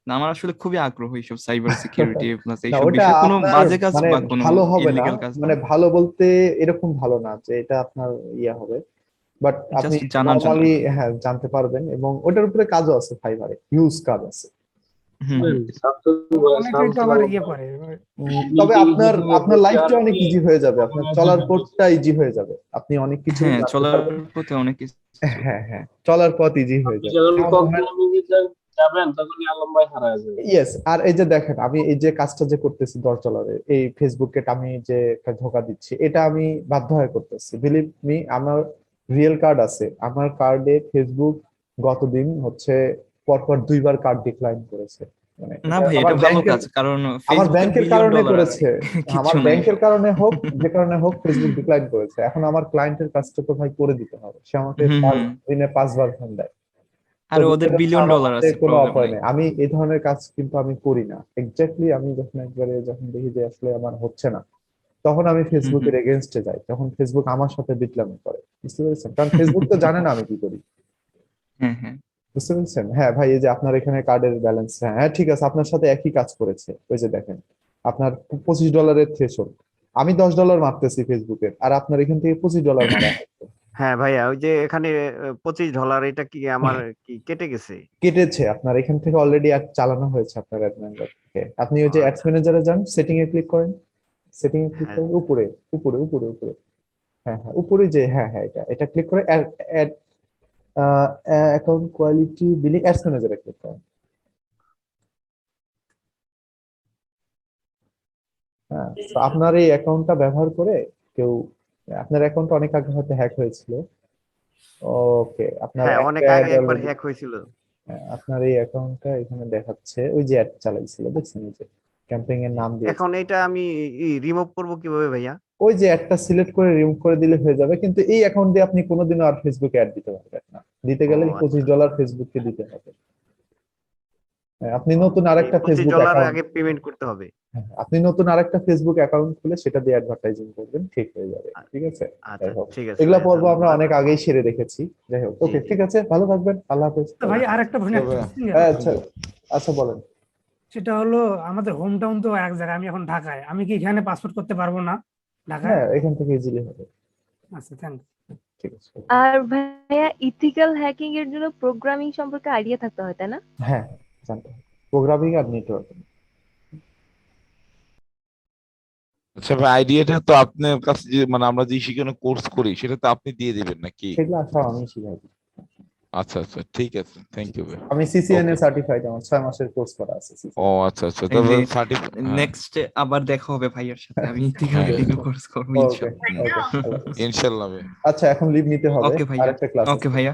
না, আমার আসলে খুবই আগ্রহ এইসব সাইবার সিকিউরিটি প্লাস না, এইসব ওটা বিষয়ে। কোনো আপনার বাজে কাজ মানে বা কোনো ভালো হবে না, ইলিগাল কাজ মানে ভালো বলতে এরকম ভালো না যে এটা আপনার ইয়া হবে, বাট আপনি জাস্ট জানার জন্য। নরমালি হ্যাঁ জানতে পারবেন, এবং ওটার উপরে কাজও আছে, ফাইবারে হিউজ কাজ আছে। অনেকেই তো আবার ইয়ে করে। তবে আপনার লাইফটা অনেক ইজি হয়ে যাবে, আপনার চলার পথটা ইজি হয়ে যাবে, আপনি অনেক কিছু হ্যাঁ জানতে চলার পারবেন। পথে অনেক কিছু। হ্যাঁ হ্যাঁ চলার পথ ইজি হয়ে যাবে। যাবেন তখন আলম ভাই হারায় যাবে। ইয়েস, আর এই যে দেখেন আমি এই যে কাজটা যে করতেছি $10, এই ফেসবুকে আমি যে একটা ধোকা দিচ্ছি, এটা আমি বাধ্য হয়ে করতেছি। বিলিভ মি, আমার রিয়েল কার্ড আছে, আমার কার্ডে ফেসবুক গতদিন হচ্ছে পরপর 2 বার কার্ড ডিক্লাইন করেছে। মানে না ভাই, এটা ভালো কাজ, কারণ আমার ব্যাংকের কারণে করেছে, আমার কিছু নাই। ব্যাংকের কারণে হোক যে কারণে হোক ফেসবুক ডিক্লাইন করেছে। এখন আমার ক্লায়েন্টের কাজটা তো ভাই করে দিতে হবে, সে আমাকে দিনে 5 বার ফোন দেয়, আর ওদের $1 বিলিয়ন আছে, কোনো প্রবলেম উপায় নাই। নেই। আমি এই ধরনের কাজ কিন্তু আমি করি না। এক্স্যাক্টলি আমি যখন দেখি যে আসলে আমার হচ্ছে না, তখন আমি ফেসবুকের এগেইনস্টে যাই, তখন ফেসবুক আমার সাথে বিটলামি করে। বুঝতে পেরেছেন? কারণ ফেসবুক তো জানে না আমি কি করি। হ্যাঁ হ্যাঁ বুঝতে পেরেছেন? হ্যাঁ ভাই, এই যে আপনার এখানে কার্ডের ব্যালেন্স, হ্যাঁ ঠিক আছে, আপনার সাথে একই কাজ করেছে। ওই যে দেখেন আপনার $25 থ্রেশহোল্ড, আমি $10 মারতেছি ফেসবুকের, আর আপনার এখান থেকে $25 মারা হচ্ছে। হ্যাঁ ভাইয়া, ওই যে এখানে $25 এটা কি আমার কি কেটে গেছে? কেটেছে, আপনার এখান থেকে অলরেডি অ্যাড চালানো হয়েছে আপনার অ্যাড ম্যানেজার থেকে। আপনি ওই যে অ্যাডস ম্যানেজারে যান, সেটিং এ ক্লিক করেন, সেটিং এ ক্লিক করেন, উপরে উপরে উপরে উপরে, হ্যাঁ হ্যাঁ উপরে যে হ্যাঁ হ্যাঁ এটা ক্লিক করে add account quality billing ads ম্যানেজারে ক্লিক করেন। হ্যাঁ, তো আপনার এই অ্যাকাউন্টটা ব্যবহার করে কেউ, আপনার অ্যাকাউন্ট অনেক আগে হয়তো হ্যাক হয়েছিল। ওকে, আপনার হ্যাঁ অনেক একটা আগে ad একবার already- হ্যাক হয়েছিল। হ্যাঁ, আপনার এই অ্যাকাউন্টটা এখানে দেখাচ্ছে, ওই যে অ্যাড চালাইছিল দেখছেন, এই যে ক্যাম্পেইন এর নাম দিয়ে। এখন এটা আমি রিমুভ করব কিভাবে ভাইয়া? ওই যে অ্যাডটা সিলেক্ট করে রিমুভ করে দিলে হয়ে যাবে, কিন্তু এই অ্যাকাউন্ট দিয়ে আপনি কোনোদিনও আর ফেসবুকে অ্যাড দিতে পারবেন না। দিতে গেলে $25 ফেসবুককে দিতে হবে। হ্যাঁ, আপনি নতুন আরেকটা ফেসবুক $25 অ্যাকাউন্ট, আগে পেমেন্ট করতে হবে। আপনি নতুন আরেকটা ফেসবুক অ্যাকাউন্ট খুলে সেটা দিয়ে অ্যাডভার্টাইজিং করবেন, ঠিক হয়ে যাবে। ঠিক আছে? যাই হোক, ঠিক আছে এগুলা ভাইয়া, পর্ব আমরা অনেক আগেই সেরে রেখেছি। যাই হোক, ওকে ঠিক আছে, ভালো থাকবেন, আল্লাহ হাফেজ। তো ভাই আরেকটা প্রশ্ন আচ্ছা আচ্ছা বলেন। সেটা হলো আমাদের হোম টাউন তো এক জায়গায়, আমি এখন ঢাকায়, আমি কি এখানে পাসপোর্ট করতে পারবো না ঢাকায়? হ্যাঁ, এখান থেকে ইজিলি হবে। আচ্ছা থ্যাংক ইউ। ঠিক আছে। আর ভাইয়া ইথিক্যাল হ্যাকিং এর জন্য প্রোগ্রামিং সম্পর্কে আইডিয়া থাকতে হয়, তাই না? হ্যাঁ জানতে হবে, প্রোগ্রামিং আর নেটওয়ার্কিং। আচ্ছা ভাই, আইডিয়াটা তো আপনার কাছে যে মানে আমরা যে শিখানো কোর্স করি সেটা তো আপনি দিয়ে দিবেন নাকি? সেগুলো আচ্ছা আমি শিখাই। আচ্ছা আচ্ছা ঠিক আছে, থ্যাংক ইউ ভাই। আমি সিসিএনএ সার্টিফাইড, আমার 6 মাসের কোর্স করা আছে। ও আচ্ছা আচ্ছা, তবে নেক্সট আবার দেখা হবে ভাইয়ের সাথে, আমি ইথিক্যাল হ্যাঁ। হ্যাকিং কোর্স করব ওকে ইনশাআল্লাহ। ইনশাআল্লাহ ভাই। আচ্ছা এখন লিভ নিতে হবে, ওকে ভাইয়া, আরেকটা ক্লাস ওকে ভাইয়া।